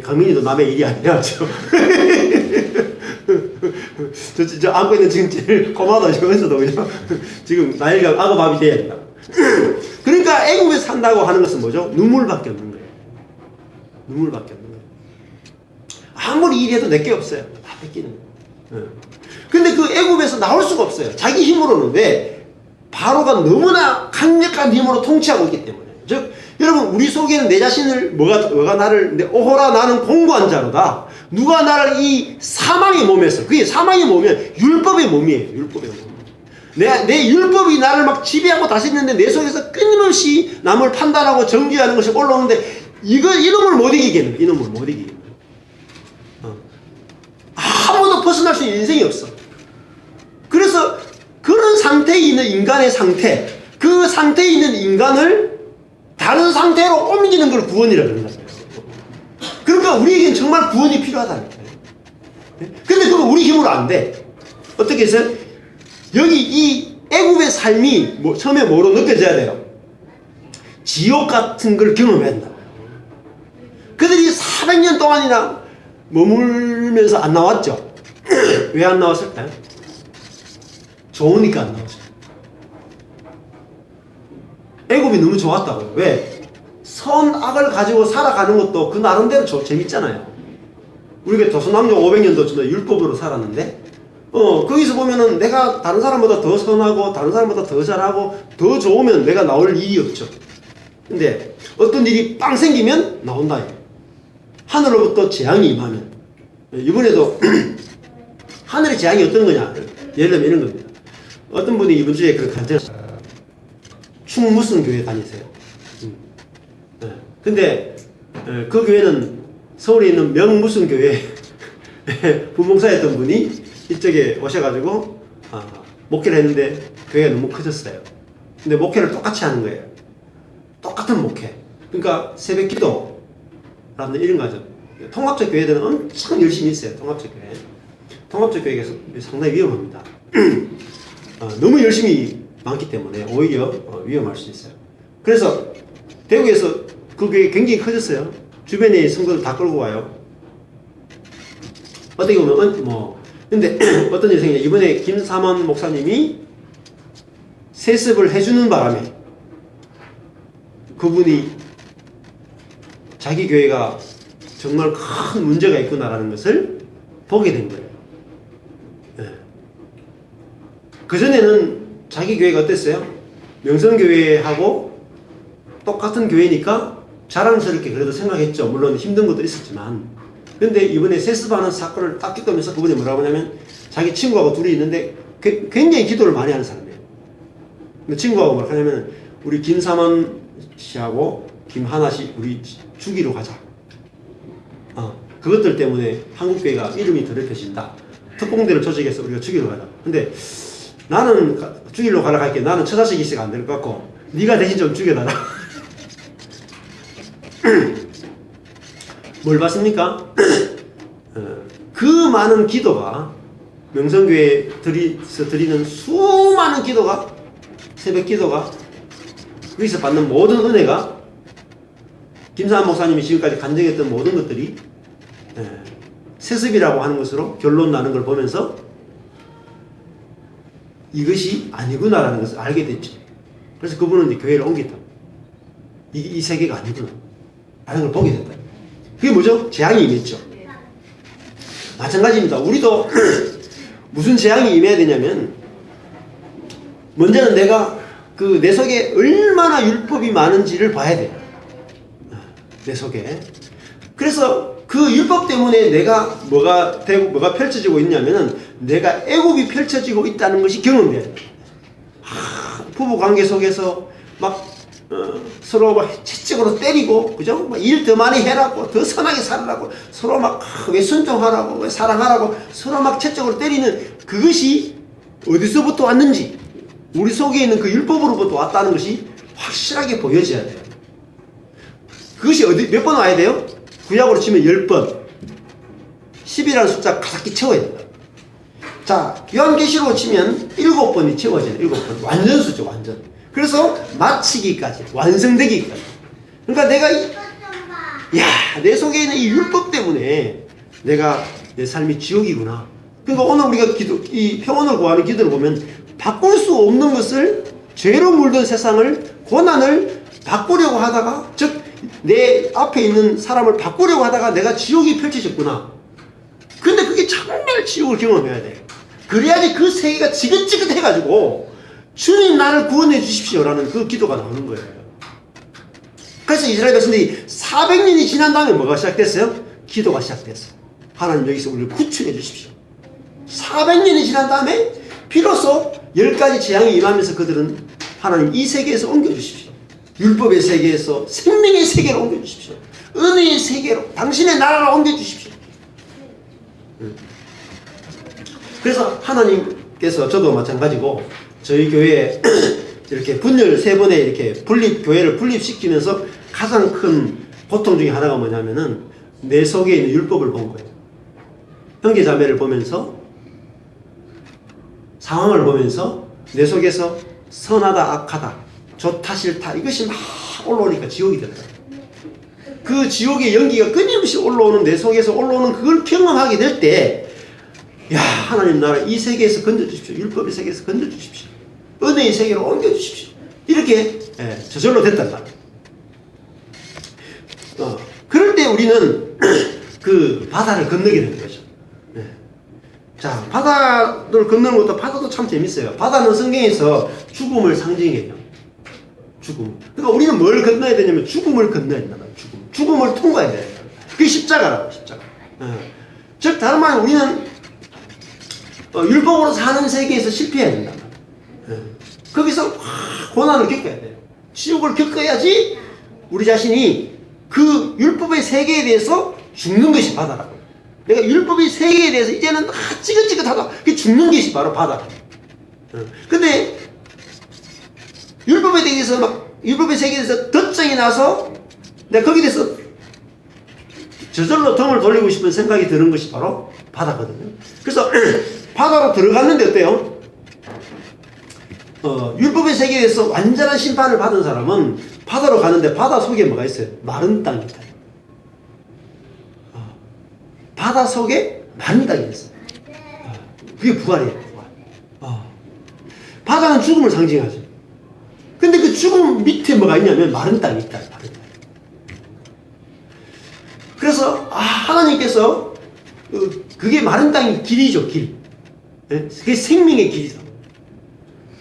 강민이도 남의 일이 아니야죠. 저 안고 있는 지금 제일 고마워도 저기서도 그냥 지금 나일강 악어 밥이 돼야 된다. 그러니까 애굽에서 산다고 하는 것은 뭐죠? 눈물밖에 없는 거예요. 눈물밖에 없는 거예요. 아무리 일해도 내게 없어요. 다 뺏기는 거예요. 근데 그 애굽에서 나올 수가 없어요. 자기 힘으로는. 왜? 바로가 너무나 강력한 힘으로 통치하고 있기 때문에. 즉 여러분, 우리 속에는 내 자신을 뭐가 나를 오호라 나는 공고한 자로다. 누가 나를 이 사망의 몸에서, 그게 사망의 몸이면 율법의 몸이에요. 율법의 몸. 내 율법이 나를 막 지배하고 다스리는데 내 속에서 끊임없이 남을 판단하고 정죄하는 것이 올라오는데 이놈을 못 이기겠는 거예요. 이놈을 못 이기겠는 거예요. 아무도 벗어날 수 있는 인생이 없어. 그래서 그런 상태에 있는 인간의 상태, 그 상태에 있는 인간을 다른 상태로 옮기는 걸 구원이라고 하는 거예요. 그러니까 우리에겐 정말 구원이 필요하다니까요. 근데 그거 우리 힘으로 안 돼. 어떻게 해서 여기 이 애굽의 삶이 처음에 뭐로 느껴져야 돼요? 지옥 같은 걸 경험해야 된다고요. 그들이 400년 동안이나 머물면서 안 나왔죠. 왜 안 나왔을까요? 좋으니까 안 나왔어요. 애굽이 너무 좋았다고요. 왜? 선악을 가지고 살아가는 것도 그 나름대로 재밌잖아요. 우리가 조선왕조 500년도 전에 율법으로 살았는데 거기서 보면은 내가 다른 사람보다 더 선하고 다른 사람보다 더 잘하고 더 좋으면 내가 나올 일이 없죠. 근데 어떤 일이 빵 생기면 나온다. 하늘로부터 재앙이 임하면. 이번에도 하늘의 재앙이 어떤 거냐? 예를 들면 이런 겁니다. 어떤 분이 이번 주에 그런 간증을 충무슨 교회 다니세요. 근데 그 교회는 서울에 있는 명무슨 교회 부목사였던 분이 이쪽에 오셔가지고 목회를 했는데 교회가 너무 커졌어요. 근데 목회를 똑같이 하는 거예요. 똑같은 목회. 그러니까 새벽 기도라는 이런 거죠. 통합적 교회들은 엄청 열심히 있어요. 통합적 교회. 통합적 교회가 상당히 위험합니다. 너무 열심히 많기 때문에 오히려 위험할 수 있어요. 그래서 대구에서 그 교회 굉장히 커졌어요. 주변에 성도들 다 끌고 와요. 어떻게 보면 근데 어떤 일이 생기냐. 이번에 김삼원 목사님이 세습을 해주는 바람에 그분이 자기 교회가 정말 큰 문제가 있구나라는 것을 보게 된 거예요. 그전에는 자기 교회가 어땠어요? 명성교회하고 똑같은 교회니까 자랑스럽게 그래도 생각했죠. 물론 힘든 것도 있었지만. 근데 이번에 세습하는 사건을 딱 겪으면서 그분이 뭐라고 하냐면 자기 친구하고 둘이 있는데 굉장히 기도를 많이 하는 사람이에요. 근데 친구하고 뭐라고 하냐면 우리 김삼원 씨하고 김하나 씨 우리 주기로 가자. 그것들 때문에 한국교회가 이름이 더럽혀진다. 특공대를 조직해서 우리가 주기로 가자. 근데 나는 주기로 가라 할게. 나는 처자식이 있어가 안 될 것 같고 네가 대신 좀 죽여달라. 뭘 봤습니까? 그 많은 기도가 명성교회에서 드리는 수많은 기도가 새벽 기도가 거기서 받는 모든 은혜가 김사한 목사님이 지금까지 간증했던 모든 것들이 세습이라고 하는 것으로 결론 나는 걸 보면서 이것이 아니구나라는 것을 알게 됐죠. 그래서 그분은 이제 교회를 옮겼다. 이 세계가 아니구나 라는 걸 보게 됐다. 그게 뭐죠? 재앙이 임했죠. 마찬가지입니다. 우리도 무슨 재앙이 임해야 되냐면 먼저는 내가 그 내 속에 얼마나 율법이 많은지를 봐야 돼요. 내 속에. 그래서 그 율법 때문에 내가 뭐가 되고 뭐가 펼쳐지고 있냐면은 내가 애굽이 펼쳐지고 있다는 것이 경험돼야 돼요. 부부 관계 속에서 막 서로 막 채찍으로 때리고, 그죠? 막 일 더 많이 해라고, 더 선하게 살라고, 서로 막 왜 순종하라고, 왜 사랑하라고, 서로 막 채찍으로 때리는 그것이 어디서부터 왔는지, 우리 속에 있는 그 율법으로부터 왔다는 것이 확실하게 보여져야 돼요. 그것이 몇 번 와야 돼요? 구약으로 치면 10번. 10이라는 숫자 가득히 채워야 된다. 자, 요한계시록으로 치면 7번이 채워져요. 7번. 완전수죠, 완전. 그래서 마치기까지, 완성되기까지. 그러니까 내가 내 속에 있는 이 율법 때문에 내가 내 삶이 지옥이구나. 그러니까 오늘 우리가 이 평온을 구하는 기도를 보면 바꿀 수 없는 것을, 죄로 물든 세상을, 고난을 바꾸려고 하다가, 즉 내 앞에 있는 사람을 바꾸려고 하다가 내가 지옥이 펼쳐졌구나. 근데 그게 정말 지옥을 경험해야 돼. 그래야지 그 세계가 지긋지긋해가지고 주님 나를 구원해 주십시오라는 그 기도가 나오는 거예요. 그래서 이스라엘 백성들이 400년이 지난 다음에 뭐가 시작됐어요? 기도가 시작됐어요. 하나님 여기서 우리를 구출해 주십시오. 400년이 지난 다음에 비로소 10가지 재앙이 임하면서 그들은 하나님 이 세계에서 옮겨주십시오. 율법의 세계에서 생명의 세계로 옮겨주십시오. 은혜의 세계로 당신의 나라로 옮겨주십시오. 그래서 하나님께서 저도 마찬가지고 저희 교회에 이렇게 분열 3번에 이렇게 교회를 분립시키면서 가장 큰 고통 중에 하나가 뭐냐면은 내 속에 있는 율법을 본 거예요. 형제 자매를 보면서, 상황을 보면서 내 속에서 선하다 악하다, 좋다 싫다 이것이 막 올라오니까 지옥이 됐다. 그 지옥의 연기가 끊임없이 올라오는, 내 속에서 올라오는 그걸 경험하게 될 때, 야, 하나님 나라 이 세계에서 건져주십시오. 율법의 세계에서 건져주십시오. 은혜의 세계로 옮겨주십시오. 이렇게 저절로 됐단 말이에요. 그럴 때 우리는 그 바다를 건너게 되는 거죠. 자, 바다를 건너는 것도 바다도 참 재밌어요. 바다는 성경에서 죽음을 상징해요. 죽음. 그러니까 우리는 뭘 건너야 되냐면 죽음을 건너야 된다. 죽음을 통과해야 돼요. 그게 십자가라고, 십자가. 즉, 다른 말로 우리는 율법으로 사는 세계에서 실패해야 된다. 거기서 고난을 겪어야 돼요. 지옥을 겪어야지 우리 자신이 그 율법의 세계에 대해서 죽는 것이 바다라고. 내가 율법의 세계에 대해서 이제는 찌긋찌긋하다. 그게 죽는 것이 바로 바다라. 근데 율법에 대해서 율법의 세계에 대해서 덧정이 나서 내가 거기에 대해서 저절로 등을 돌리고 싶은 생각이 드는 것이 바로 바다거든요. 그래서 바다로 들어갔는데 어때요? 율법의 세계에 대해서 완전한 심판을 받은 사람은 바다로 가는데 바다 속에 뭐가 있어요? 마른 땅이 있다. 바다 속에 마른 땅이 있어요. 그게 부활이에요. 부활. 바다는 죽음을 상징하죠. 근데 그 죽음 밑에 뭐가 있냐면 마른 땅이 있다. 마른 땅. 그래서 하나님께서 그게 마른 땅이 길이죠. 길. 그게 생명의 길이다.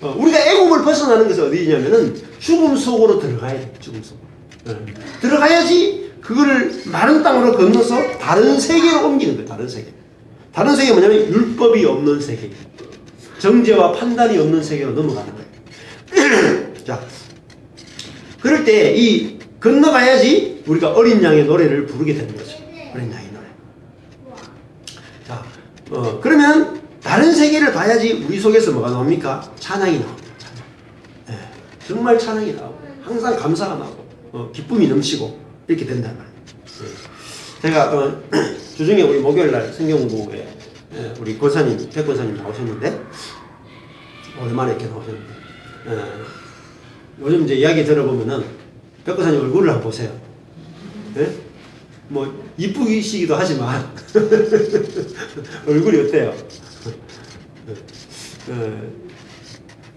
우리가 애굽을 벗어나는 것은 어디냐면은 죽음 속으로 들어가야 돼. 죽음 속으로. 들어가야지 그거를 마른 땅으로 건너서 다른 세계로 옮기는 거예요. 다른 세계. 다른 세계가 뭐냐면 율법이 없는 세계. 정죄와 판단이 없는 세계로 넘어가는 거예요. 자, 그럴 때 이 건너가야지 우리가 어린 양의 노래를 부르게 되는 거죠. 어린 양의 노래. 자, 그러면 다른 세계를 봐야지 우리 속에서 뭐가 나옵니까? 찬양이 나옵니다. 찬양. 정말 찬양이 나오고 항상 감사가 나오고 기쁨이 넘치고 이렇게 된단 말이에요. 제가 주중에 우리 목요일날 성경공부에 우리 권사님, 백 권사님 나오셨는데 오랜만에 이렇게 나오셨는데 요즘 이제 이야기 들어보면은 백 권사님 얼굴을 한번 보세요. 네? 뭐 이쁘시기도 하지만 얼굴이 어때요?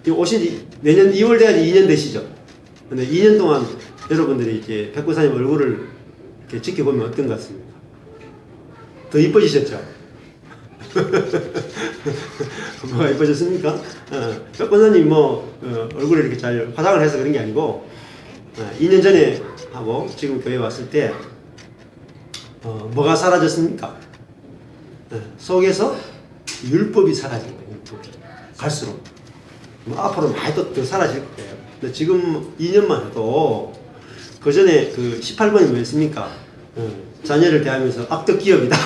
오신 지 내년 2월 돼야지 2년 되시죠? 근데 2년 동안 여러분들이 이제 백구사님 얼굴을 이렇게 지켜보면 어떤 것 같습니까? 더 이뻐지셨죠? 뭐가 이뻐졌습니까? 백구사님 얼굴을 이렇게 잘 화장을 해서 그런 게 아니고 2년 전에 하고 지금 교회 왔을 때 뭐가 사라졌습니까? 속에서 율법이 사라진 거예요. 율법이. 갈수록 앞으로 많이 더 사라질 거예요. 근데 지금 2년만 해도 그 전에 그 18번이 뭐였습니까? 자녀를 대하면서 악덕 기업이다.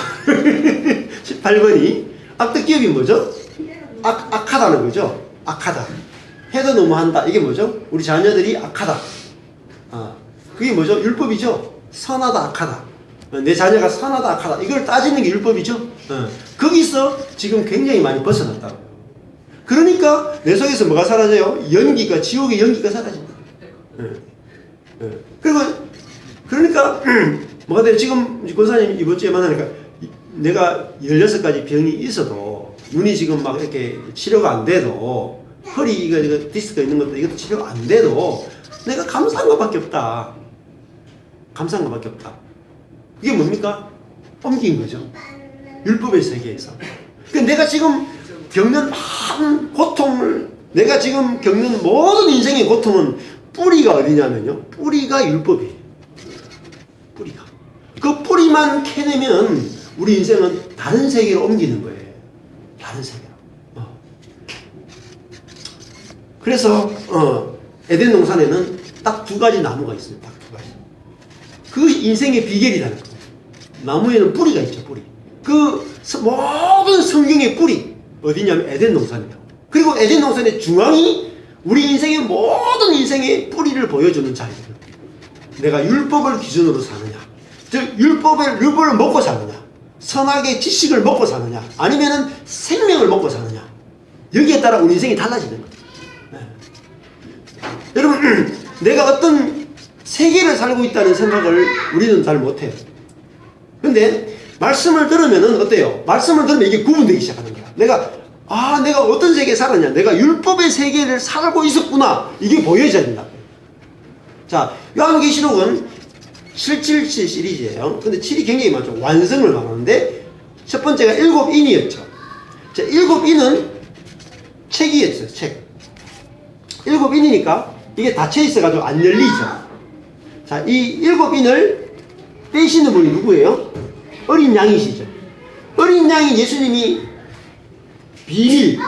18번이 악덕 기업이 뭐죠? 악하다는 거죠. 악하다. 해도 너무한다. 이게 뭐죠? 우리 자녀들이 악하다. 그게 뭐죠? 율법이죠. 선하다, 악하다. 내 자녀가 선하다, 악하다. 이걸 따지는 게 율법이죠. 거기서 지금 굉장히 많이 벗어났다고. 그러니까 내 속에서 뭐가 사라져요? 연기가, 지옥의 연기가 사라집니다. 그러니까 뭐가 돼요? 지금 권사님 이번 주에 만나니까 내가 16가지 병이 있어도 눈이 지금 막 이렇게 치료가 안 돼도 허리가 디스크가 있는 것도 이것도 치료가 안 돼도 내가 감사한 것밖에 없다. 감사한 것밖에 없다. 그게 뭡니까? 옮긴 거죠. 율법의 세계에서. 그러니까 내가 지금 겪는 많은 고통을, 내가 지금 겪는 모든 인생의 고통은 뿌리가 어디냐면요. 뿌리가 율법이에요. 뿌리가. 그 뿌리만 캐내면 우리 인생은 다른 세계로 옮기는 거예요. 다른 세계로. 그래서 에덴 동산에는 딱 2가지 나무가 있어요. 딱 2가지. 그 인생의 비결이라는 거예요. 나무에는 뿌리가 있죠. 뿌리. 그 모든 성경의 뿌리 어디냐면 에덴 동산이에요. 그리고 에덴 동산의 중앙이 우리 인생의 모든 인생의 뿌리를 보여주는 자리예요. 내가 율법을 기준으로 사느냐, 즉 율법을 먹고 사느냐, 선악의 지식을 먹고 사느냐, 아니면은 생명을 먹고 사느냐, 여기에 따라 우리 인생이 달라지는 거예요. 여러분, 내가 어떤 세계를 살고 있다는 생각을 우리는 잘 못해요. 근데 말씀을 들으면은 어때요? 말씀을 들으면 이게 구분되기 시작하는 거야. 내가 어떤 세계에 살았냐? 내가 율법의 세계를 살고 있었구나. 이게 보여져야 된다. 자, 요한계시록은 777 시리즈예요. 근데 7이 굉장히 많죠. 완성을 말하는데 첫 번째가 7인이었죠. 자, 7인은 책이었어요. 책. 7인이니까 이게 닫혀 있어가지고 안 열리죠. 자, 이 7인을 떼시는 분이 누구예요? 어린 양이시죠. 어린 양이 예수님이 비밀,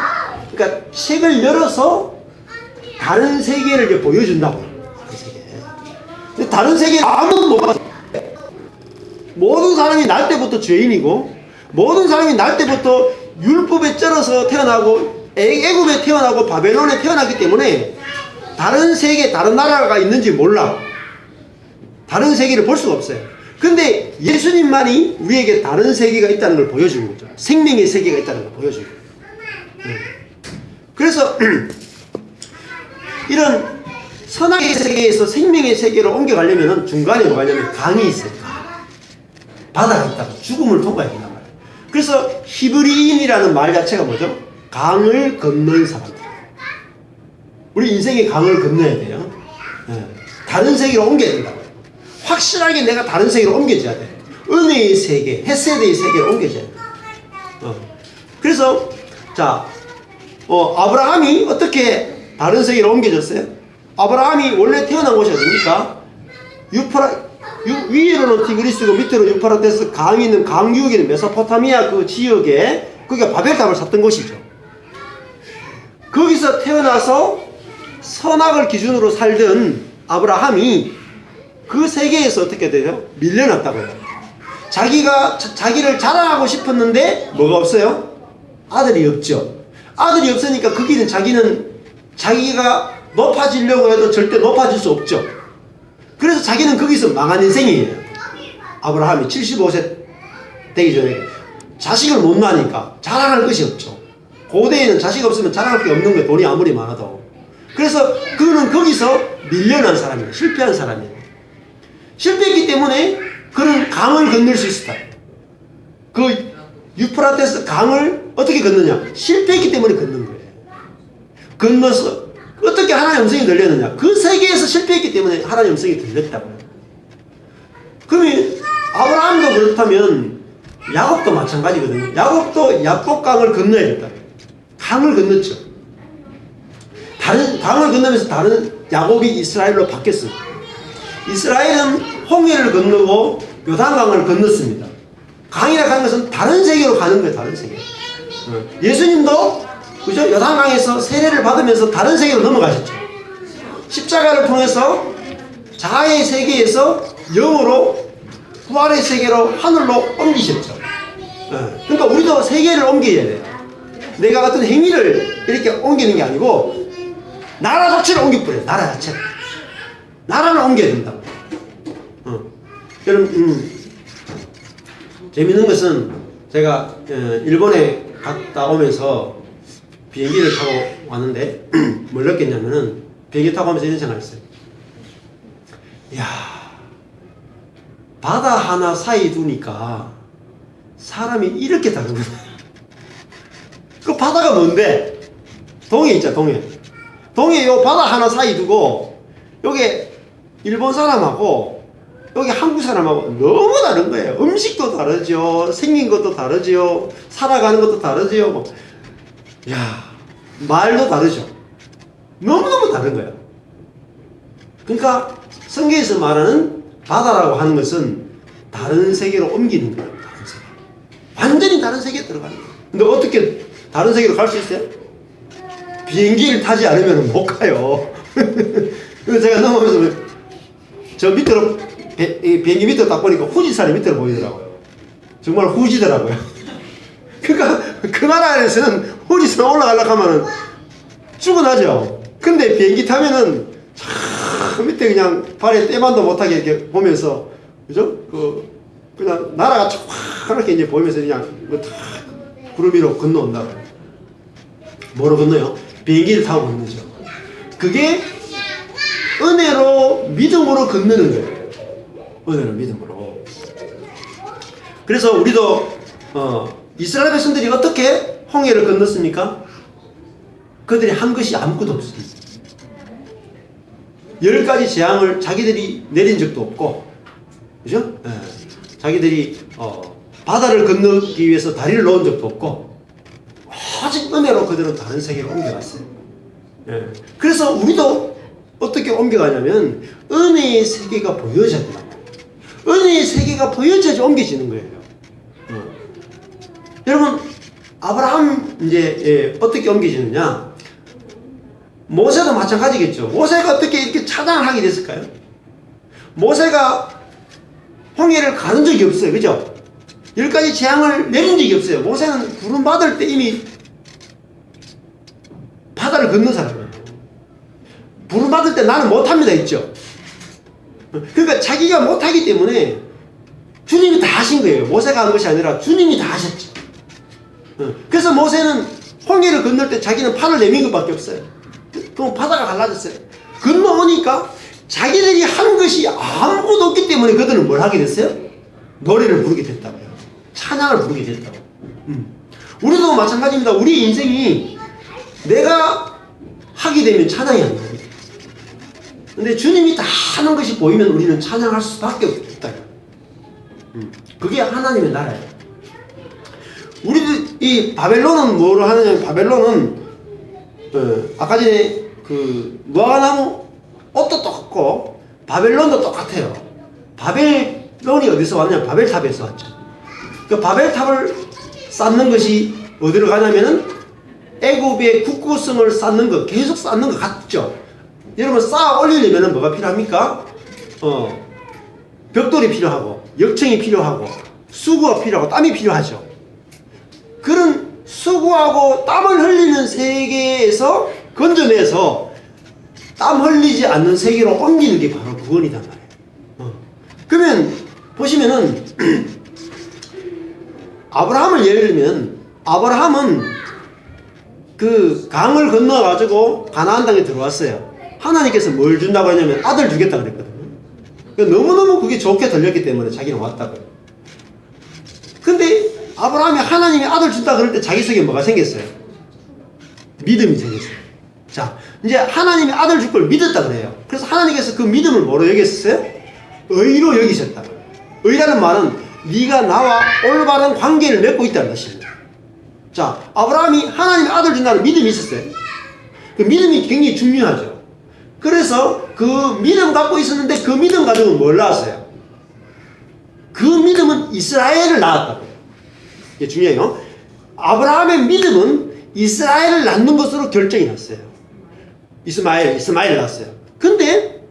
그러니까 책을 열어서 다른 세계를 이제 보여준다고. 다른 세계. 근데 다른 세계를 아무도 못 봤어요. 모든 사람이 날 때부터 죄인이고, 모든 사람이 날 때부터 율법에 쩔어서 태어나고, 애굽에 태어나고, 바벨론에 태어나기 때문에 다른 세계, 다른 나라가 있는지 몰라. 다른 세계를 볼 수가 없어요. 근데 예수님만이 우리에게 다른 세계가 있다는 걸 보여주는 거죠. 생명의 세계가 있다는 걸 보여주는 거죠. 그래서 이런 선악의 세계에서 생명의 세계로 옮겨가려면 중간에 뭐가 있냐면 강이 있어요. 바다가 있다고. 죽음을 통과해야 된단 말이에요. 그래서 히브리인이라는 말 자체가 뭐죠? 강을 건넌 사람들. 우리 인생에 강을 건너야 돼요. 다른 세계로 옮겨야 된다고요. 확실하게 내가 다른 세계로 옮겨져야 돼요. 은혜의 세계, 헤세드의 세계로 옮겨져야 돼요. 그래서 자, 아브라함이 어떻게 다른 세계로 옮겨졌어요? 아브라함이 원래 태어난 곳이 어딥니까? 위로는 티그리스고 밑으로 유프라테스 강이 있는 강유역에 있는 메소포타미아 그 지역에 거기가 바벨탑을 샀던 곳이죠. 거기서 태어나서 선악을 기준으로 살던 아브라함이 그 세계에서 어떻게 돼요? 밀려났다고요. 자기를 자랑하고 싶었는데 뭐가 없어요? 아들이 없죠. 아들이 없으니까 거기는 자기가 높아지려고 해도 절대 높아질 수 없죠. 그래서 자기는 거기서 망한 인생이에요. 아브라함이 75세 되기 전에 자식을 못 낳으니까 자랑할 것이 없죠. 고대에는 자식 없으면 자랑할 게 없는 거예요. 돈이 아무리 많아도. 그래서 그는 거기서 밀려난 사람이에요. 실패한 사람이에요. 실패했기 때문에 그는 강을 건널 수 있었다. 그 유프라테스 강을 어떻게 건너냐? 실패했기 때문에 걷는 거예요. 건너서 어떻게 하나님의 음성이 들렸느냐? 그 세계에서 실패했기 때문에 하나님의 음성이 들렸다고요. 그러면 아브라함도 그렇다면 야곱도 마찬가지거든요. 야곱도 야곱강을 건너야겠다. 강을 건넜죠. 다른 강을 건너면서 다른 야곱이 이스라엘로 바뀌었습니다. 이스라엘은 홍해를 건너고 요단강을 건넜습니다. 강이라 하는 것은 다른 세계로 가는 거예요. 다른 세계. 예수님도 그죠? 요단강에서 세례를 받으면서 다른 세계로 넘어가셨죠. 십자가를 통해서 자아의 세계에서 영으로 부활의 세계로 하늘로 옮기셨죠. 그러니까 우리도 세계를 옮겨야 돼요. 내가 어떤 행위를 이렇게 옮기는 게 아니고 나라 자체를 옮겨버려요. 나라 자체를. 나라를 옮겨야 된다고. 여러분, 재밌는 것은 제가 일본에 갔다 오면서 비행기를 타고 왔는데 뭘 느꼈냐면은 비행기 타고 오면서 이런 생각을 했어요. 이야, 바다 하나 사이 두니까 사람이 이렇게 다르구나. 그 바다가 뭔데? 동해 있잖아, 동해. 동해 요 바다 하나 사이 두고 요게 일본 사람하고 여기 한국 사람하고 너무 다른 거예요. 음식도 다르죠. 생긴 것도 다르죠. 살아가는 것도 다르죠. 뭐. 야, 말도 다르죠. 너무너무 다른 거예요. 그러니까 성경에서 말하는 바다라고 하는 것은 다른 세계로 옮기는 거예요. 다른 세계. 완전히 다른 세계에 들어가는 거예요. 근데 어떻게 다른 세계로 갈 수 있어요? 비행기를 타지 않으면 못 가요. 그래서 제가 넘어오면서 저 밑으로 비행기 밑으로 딱 보니까 후지산이 밑으로 보이더라고요. 정말 후지더라고요. 그러니까 그 나라에서는 후지산 올라가려고 하면은 죽어나죠. 근데 비행기 타면은 저 밑에 그냥 발에 때만도 못하게 이렇게 보면서, 그죠? 그냥 나라가 이렇게 이제 보이면서 그냥 다 구름 위로 건너온다고요. 뭐로 건너요? 비행기를 타고 건너죠. 그게 은혜로 믿음으로 건너는 거예요. 은혜로 믿음으로. 그래서 우리도 이스라엘 백성들이 어떻게 홍해를 건넜습니까? 그들이 한 것이 아무것도 없습니다. 10가지 재앙을 자기들이 내린 적도 없고, 그죠? 자기들이 바다를 건너기 위해서 다리를 놓은 적도 없고, 은혜로 그들은 다른 세계로 옮겨갔어요. 예. 그래서 우리도 어떻게 옮겨가냐면 은혜의 세계가 보여져야 된다. 은혜의 세계가 보여져야지 옮겨지는 거예요. 여러분, 아브라함 이제 어떻게 옮겨지느냐? 모세도 마찬가지겠죠. 모세가 어떻게 이렇게 차단을 하게 됐을까요? 모세가 홍해를 가는 적이 없어요. 그죠? 10가지 재앙을 내린 적이 없어요. 모세는 부름 받을 때 이미 바다를 건넌 사람이에요. 부름 받을 때 나는 못합니다 했죠. 그러니까 자기가 못하기 때문에 주님이 다 하신 거예요. 모세가 한 것이 아니라 주님이 다 하셨죠. 그래서 모세는 홍해를 건널 때 자기는 팔을 내민 것밖에 없어요. 그럼 바다가 갈라졌어요. 건너오니까 자기들이 한 것이 아무것도 없기 때문에 그들은 뭘 하게 됐어요? 노래를 부르게 됐다고요. 찬양을 부르게 됐다고. 우리도 마찬가지입니다. 우리 인생이 내가 하게 되면 찬양이 안 나옵니다. 근데 주님이 다 하는 것이 보이면 우리는 찬양할 수밖에 없다. 그게 하나님의 나라예요. 우리들 이 바벨론은 뭐를 하느냐? 바벨론은 아까 전에 그 무화과나무 옷도 똑같고 바벨론도 똑같아요. 바벨론이 어디서 왔냐? 바벨탑에서 왔죠. 그 바벨탑을 쌓는 것이 어디로 가냐면은 애굽의 국구성을 쌓는 것, 계속 쌓는 것 같죠. 여러분 쌓아 올리려면 뭐가 필요합니까? 벽돌이 필요하고 역청이 필요하고 수고가 필요하고 땀이 필요하죠. 그런 수고하고 땀을 흘리는 세계에서 건져내서 땀 흘리지 않는 세계로 옮기는 게 바로 구원이단 말이에요. 그러면 보시면은 아브라함을 예를 들면 아브라함은 그 강을 건너가지고 가나안 땅에 들어왔어요. 하나님께서 뭘 준다고 했냐면 아들 주겠다 그랬거든요. 그러니까 너무너무 그게 좋게 들렸기 때문에 자기는 왔다고요. 근데 아브라함이 하나님이 아들 준다 그럴 때 자기 속에 뭐가 생겼어요? 믿음이 생겼어요. 자, 이제 하나님이 아들 줄 걸 믿었다 그래요. 그래서 하나님께서 그 믿음을 뭐로 여겼어요? 의로 여기셨다. 의라는 말은 네가 나와 올바른 관계를 맺고 있다는 것입니다. 자, 아브라함이 하나님이 아들 준다는 믿음이 있었어요. 그 믿음이 굉장히 중요하죠. 그래서 그 믿음 갖고 있었는데 그 믿음 가지고 뭘 낳았어요? 그 믿음은 이스라엘을 낳았다고. 이게 중요해요. 아브라함의 믿음은 이스라엘을 낳는 것으로 결정이 났어요. 이스마엘을 낳았어요. 근데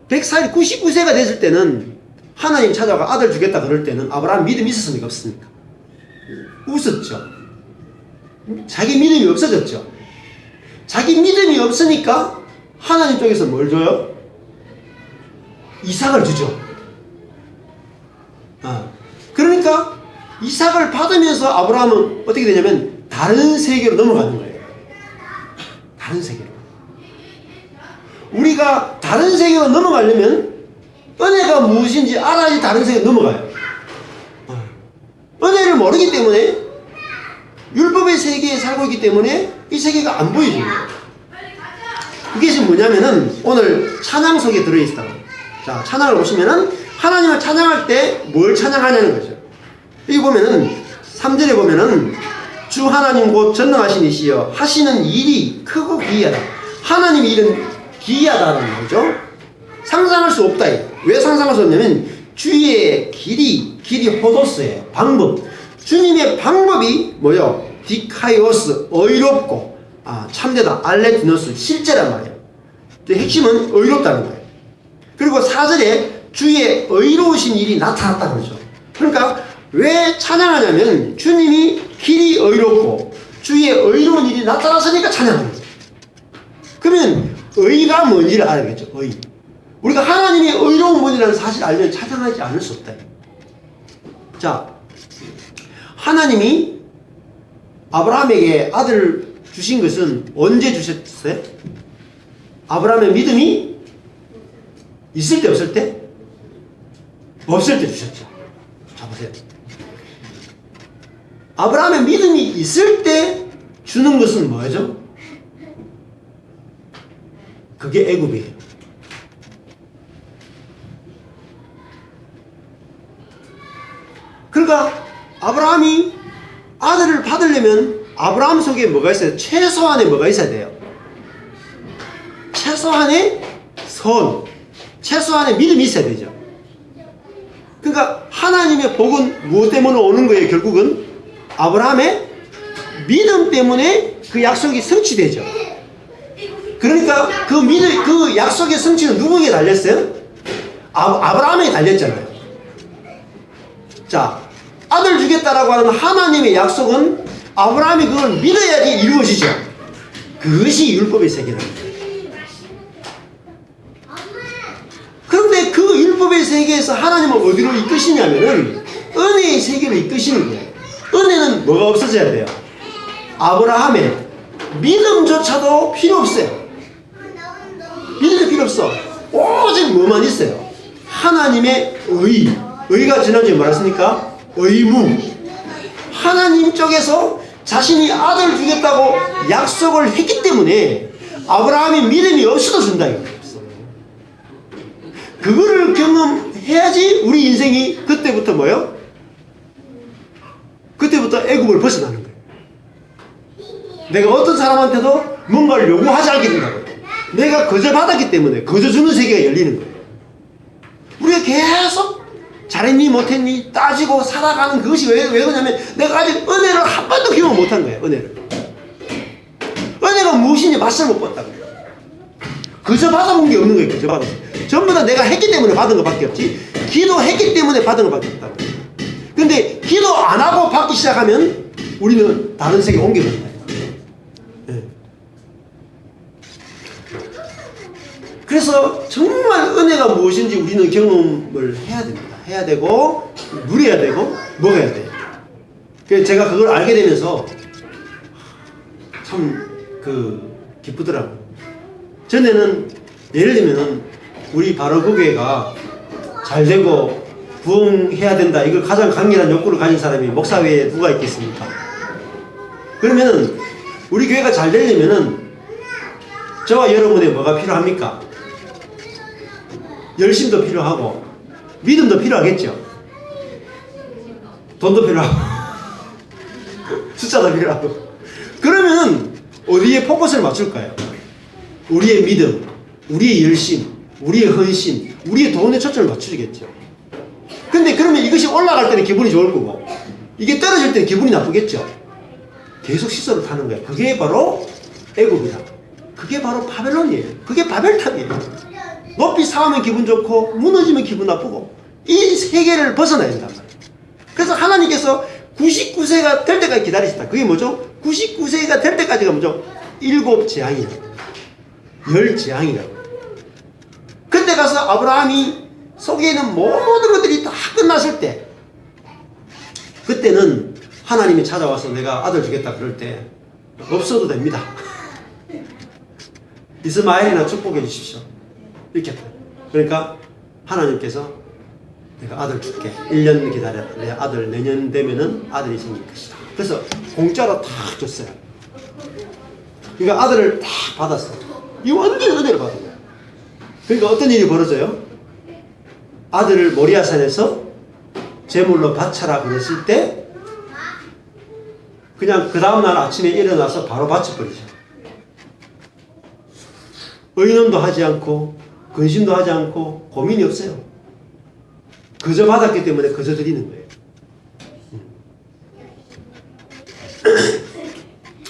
99세가 됐을 때는 하나님 찾아가 아들 주겠다 그럴 때는 아브라함 믿음이 있었습니까? 없습니까? 웃었죠. 자기 믿음이 없어졌죠. 자기 믿음이 없으니까 하나님 쪽에서 뭘 줘요? 이삭을 주죠. 그러니까 이삭을 받으면서 아브라함은 어떻게 되냐면 다른 세계로 넘어가는 거예요. 다른 세계로. 우리가 다른 세계로 넘어가려면 은혜가 무엇인지 알아야지 다른 세계로 넘어가요. 은혜를 모르기 때문에 율법의 세계에 살고 있기 때문에 이 세계가 안 보여줘요. 그게 지금 뭐냐면은 오늘 찬양 속에 들어있다고. 자, 찬양을 보시면은 하나님을 찬양할 때 뭘 찬양하냐는 거죠. 여기 보면은 3절에 보면은 주 하나님 곧 전능하신 이시여 하시는 일이 크고 기이하다. 하나님의 일은 기이하다는 거죠. 상상할 수 없다. 왜 상상할 수 없냐면 주의 길이 호도스예요. 방법. 주님의 방법이 뭐요? 디카이오스, 의롭고 참되다. 알레티노스, 실제란 말이에요. 핵심은 의롭다는 거예요. 그리고 4절에 주의 의로우신 일이 나타났다는 거죠. 그러니까 왜 찬양하냐면 주님이 길이 의롭고 주의 의로운 일이 나타났으니까 찬양하는 거죠. 그러면 의가 뭔지를 알아야겠죠. 의. 우리가 하나님의 의로운 분이라는 사실을 알면 찬양하지 않을 수 없다. 자, 하나님이 아브라함에게 아들을 주신 것은 언제 주셨어요? 아브라함의 믿음이 있을 때 없을 때? 없을 때 주셨죠. 자, 보세요. 아브라함의 믿음이 있을 때 주는 것은 뭐죠? 그게 애굽이에요. 그러니까 아브라함이 아들을 받으려면 아브라함 속에 뭐가 있어야 돼요? 최소한의 뭐가 있어야 돼요? 최소한의 선, 최소한의 믿음이 있어야 되죠. 그러니까 하나님의 복은 무엇 때문에 오는 거예요? 결국은 아브라함의 믿음 때문에 그 약속이 성취되죠. 그러니까 그 약속의 성취는 누구에게 달렸어요? 아브라함에게 달렸잖아요. 자, 아들 주겠다라고 하는 하나님의 약속은 아브라함이 그걸 믿어야지 이루어지죠. 그것이 율법의 세계랍니다. 그런데 그 율법의 세계에서 하나님은 어디로 이끄시냐면은 은혜의 세계로 이끄시는 거예요. 은혜는 뭐가 없어져야 돼요? 아브라함의 믿음조차도 필요 없어요. 믿음이 필요 없어. 오직 뭐만 있어요? 하나님의 의. 의가 지난주에 말했으니까 의무. 하나님 쪽에서 자신이 아들 주겠다고 약속을 했기 때문에 아브라함이 믿음이 없어도 준다 이거예요. 그거를 경험해야지 우리 인생이 그때부터 뭐요? 그때부터 애굽을 벗어나는 거예요. 내가 어떤 사람한테도 뭔가를 요구하지 않게 된다고요. 내가 거저 받았기 때문에 거저 주는 세계가 열리는 거예요. 우리가 계속 잘했니 못했니 따지고 살아가는 그것이 왜 그러냐면 내가 아직 은혜를 한 번도 경험 못한 거예요. 은혜가 무엇인지 맛을 못 봤다고요. 그저 받아본 게 없는 거예요. 그저 받았어. 전부 다 내가 했기 때문에 받은 것밖에 없지 기도했기 때문에 받은 것밖에 없다고. 근데 기도 안 하고 받기 시작하면 우리는 다른 세계에 옮겨가는 거예요. 네. 그래서 정말 은혜가 무엇인지 우리는 경험을 해야 됩니다. 해야 되고 누려야 되고 먹어야 돼요. 그래서 제가 그걸 알게 되면서 참 기쁘더라고요. 전에는 예를 들면 우리 바로교회가 잘 되고 부흥해야 된다. 이걸 가장 강렬한 욕구를 가진 사람이 목사회에 누가 있겠습니까? 그러면 우리 교회가 잘 되려면은 저와 여러분의 뭐가 필요합니까? 열심도 필요하고 믿음도 필요하겠죠. 돈도 필요하고 숫자도 필요하고. 그러면 어디에 포커스를 맞출까요? 우리의 믿음, 우리의 열심, 우리의 헌신, 우리의 돈에 초점을 맞추겠죠. 근데 그러면 이것이 올라갈 때는 기분이 좋을 거고 이게 떨어질 때는 기분이 나쁘겠죠. 계속 시설을 타는 거예요. 그게 바로 애굽이다. 그게 바로 바벨론이에요. 그게 바벨탑이에요. 높이 쌓으면 기분 좋고 무너지면 기분 나쁘고 이 세계를 벗어나야 된단 말이에요. 그래서 하나님께서 99세가 될 때까지 기다리셨다. 그게 뭐죠? 99세가 될 때까지가 뭐죠? 7재앙이에요. 10재앙이라고. 그때 가서 아브라함이 속에 있는 모든 것들이 다 끝났을 때 그때는 하나님이 찾아와서 내가 아들 주겠다 그럴 때 없어도 됩니다. 이스마엘이나 축복해 주십시오. 이렇게. 그러니까 하나님께서 내가 아들 줄게. 1년 기다려. 내 아들 내년 되면은 아들이 생길 것이다. 그래서 공짜로 다 줬어요. 그러니까 아들을 다 받았어요. 이 완전히 은혜를 받은 거예요. 그러니까 어떤 일이 벌어져요? 아들을 모리아산에서 제물로 바쳐라 그랬을 때 그냥 그 다음날 아침에 일어나서 바로 바쳐버리죠. 의논도 하지 않고 근심도 하지 않고 고민이 없어요. 그저 받았기 때문에 그저 드리는 거예요.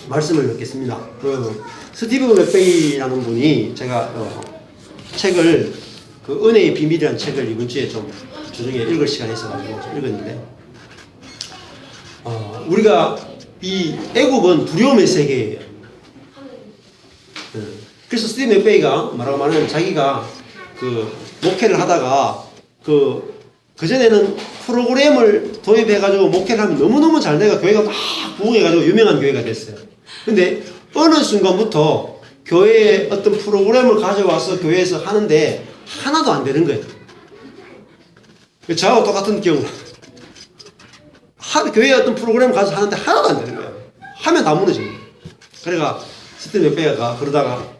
말씀을 듣겠습니다. 스티브 맥베이라는 분이 제가 책을 은혜의 비밀이라는 책을 이번 주에 좀 주중에 읽을 시간이 있어가지고 읽었는데 우리가 이 애굽은 두려움의 세계예요. 그래서 스티브 맥베이가 뭐라고 말하면 자기가 목회를 하다가 그전에는 프로그램을 도입해가지고 목회를 하면 너무너무 잘 돼가 교회가 막 부흥해가지고 유명한 교회가 됐어요. 근데 어느 순간부터 교회에 어떤 프로그램을 가져와서 교회에서 하는데 하나도 안 되는 거예요. 저하고 똑같은 경우. 교회에 어떤 프로그램을 가서 하는데 하나도 안 되는 거예요. 하면 다 무너집니다. 그러니까 스티브 맥베이가 그러다가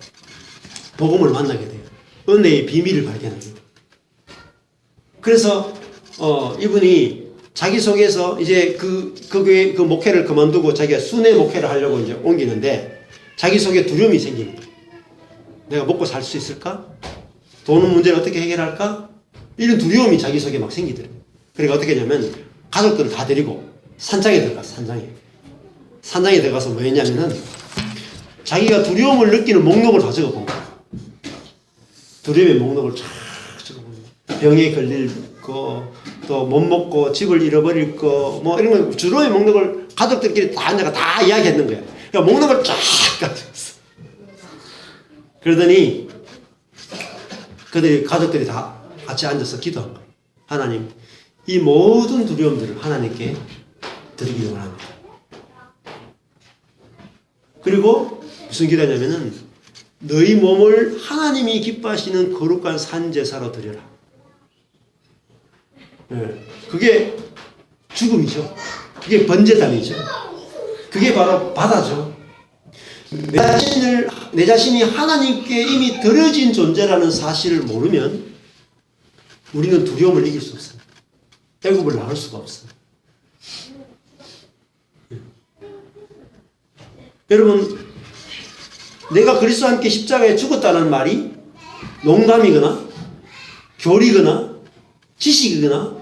복음을 만나게 돼요. 은혜의 비밀을 발견합니다. 그래서 이분이 자기 속에서 이제 그 목회를 그만두고 자기가 순회 목회를 하려고 이제 옮기는데 자기 속에 두려움이 생기는 거예요. 내가 먹고 살 수 있을까? 돈 문제를 어떻게 해결할까? 이런 두려움이 자기 속에 막 생기더라고요. 그러니까 어떻게 했냐면 가족들을 다 데리고 산장에 들어갔어. 산장에 들어가서 뭐 했냐면은 자기가 두려움을 느끼는 목록을 다 적어본 거야. 두려움의 목록을 쫙 적어본 거야. 병에 걸릴 거, 또 못 먹고 집을 잃어버릴 거, 뭐 이런 거 두려움의 목록을 가족들끼리 다 앉아가 다 이야기했는 거야. 그러니까 목록을 쫙 가졌어. 그러더니 그들이 가족들이 다 같이 앉아서 기도한 거예요. 하나님, 이 모든 두려움들을 하나님께 드리기 원합니다. 그리고 무슨 기도하냐면은 너희 몸을 하나님이 기뻐하시는 거룩한 산제사로 드려라. 네. 그게 죽음이죠. 그게 번제단이죠. 그게 바로 바다죠. 내 자신이 하나님께 이미 드려진 존재라는 사실을 모르면 우리는 두려움을 이길 수 없습니다. 애굽을 나올 수가 없습니다. 여러분, 내가 그리스도와 함께 십자가에 죽었다는 말이 농담이거나 교리거나 지식이거나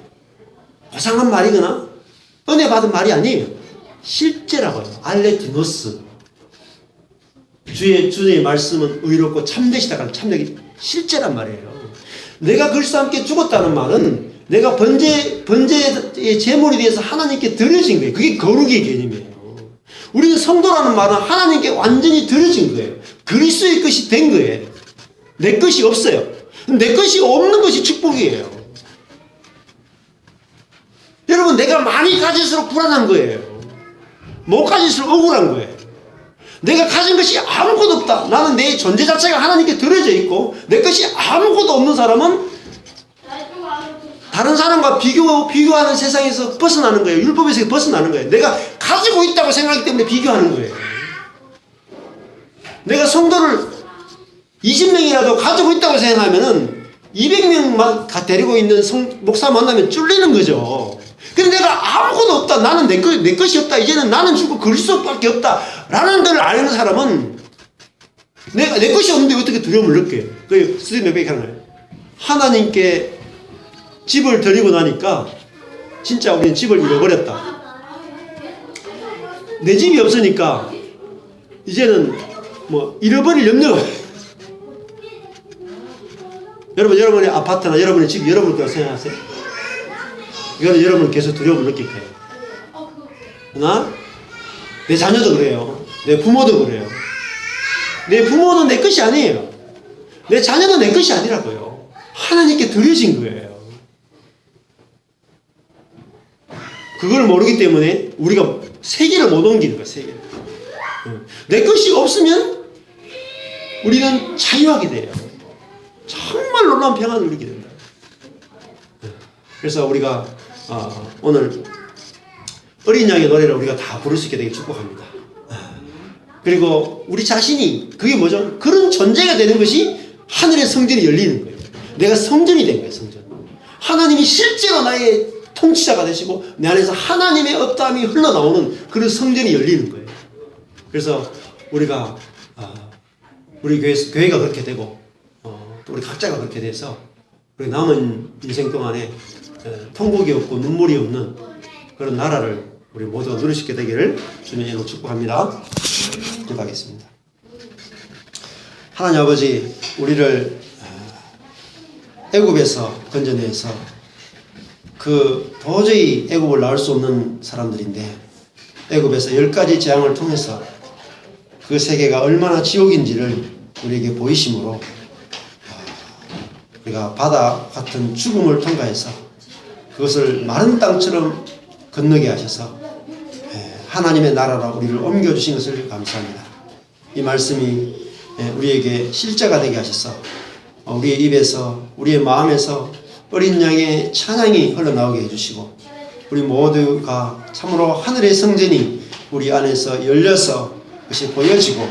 고상한 말이거나 은혜 받은 말이 아니에요. 실제라고요. 알레티노스. 주의 말씀은 의롭고 참되시다가 참되기 실제란 말이에요. 내가 그리스도와 함께 죽었다는 말은 내가 번제의 제물에 대해서 하나님께 드려진 거예요. 그게 거룩의 개념이에요. 우리는 성도라는 말은 하나님께 완전히 드려진 거예요. 그리스도의 것이 된 거예요. 내 것이 없어요. 내 것이 없는 것이 축복이에요. 여러분, 내가 많이 가질수록 불안한 거예요. 못 가질수록 억울한 거예요. 내가 가진 것이 아무것도 없다. 나는 내 존재 자체가 하나님께 드려져 있고 내 것이 아무것도 없는 사람은 다른 사람과 비교하는 세상에서 벗어나는 거예요. 율법에서 벗어나는 거예요. 내가 가지고 있다고 생각하기 때문에 비교하는 거예요. 내가 성도를 20명이라도 가지고 있다고 생각하면은 200명만 데리고 있는 목사 만나면 쫄리는 거죠. 근데 내가 아무것도 없다. 나는 내 것이 없다. 이제는 나는 죽고 그리스도밖에 없다. 라는 걸 아는 사람은 내 것이 없는데 어떻게 두려움을 느껴요? 그 스티븐 맥베이크 하는 거예요. 하나님께 집을 드리고 나니까 진짜 우리는 집을 잃어버렸다. 내 집이 없으니까 이제는 뭐 잃어버릴 염려가 여러분의 아파트나 여러분의 집이 여러분 거라고 생각하세요? 이거는 여러분은 계속 두려움을 느낄 거예요. 그러나 내 자녀도 그래요. 내 부모도 그래요. 내 부모는 내 것이 아니에요. 내 자녀도 내 것이 아니라고요. 하나님께 드려진 거예요. 그걸 모르기 때문에 우리가 세계를 못 옮기는 거예요. 세계를. 내 것이 없으면 우리는 자유하게 돼요. 정말 놀라운 평안을 누리게 된다. 그래서 우리가 오늘 어린 양의 노래를 우리가 다 부를 수 있게 되게 축복합니다. 그리고 우리 자신이 그게 뭐죠? 그런 존재가 되는 것이 하늘의 성전이 열리는 거예요. 내가 성전이 된 거예요. 성전. 하나님이 실제로 나의 통치자가 되시고 내 안에서 하나님의 업다함이 흘러나오는 그런 성전이 열리는 거예요. 그래서 우리가 우리 교회가 그렇게 되고 또 우리 각자가 그렇게 돼서 우리 남은 인생 동안에 통곡이 없고 눈물이 없는 그런 나라를 우리 모두가 누릴 수 있게 되기를 주님의 이름으로 축복합니다. 기도하겠습니다. 하나님 아버지, 우리를 애굽에서 건져내서 도저히 애굽을 나올 수 없는 사람들인데 애굽에서 10가지 재앙을 통해서 그 세계가 얼마나 지옥인지를 우리에게 보이심으로 우리가 바다 같은 죽음을 통과해서 그것을 마른 땅처럼 건너게 하셔서 하나님의 나라로 우리를 옮겨주신 것을 감사합니다. 이 말씀이 우리에게 실제가 되게 하셔서 우리의 입에서 우리의 마음에서 어린 양의 찬양이 흘러나오게 해주시고 우리 모두가 참으로 하늘의 성전이 우리 안에서 열려서 그것이 보여지고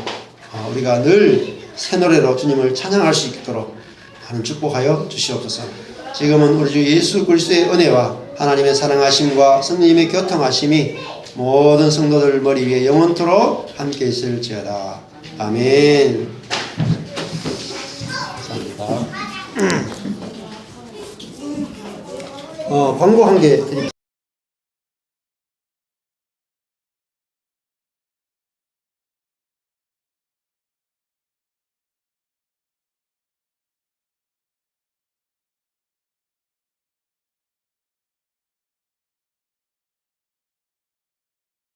우리가 늘 새 노래로 주님을 찬양할 수 있도록 하는 축복하여 주시옵소서. 지금은 우리 주 예수 그리스도의 은혜와 하나님의 사랑하심과 성령님의 교통하심이 모든 성도들 머리 위에 영원토록 함께 있을지어다. 아멘. 감사합니다. 광고 한 개 드릴게요.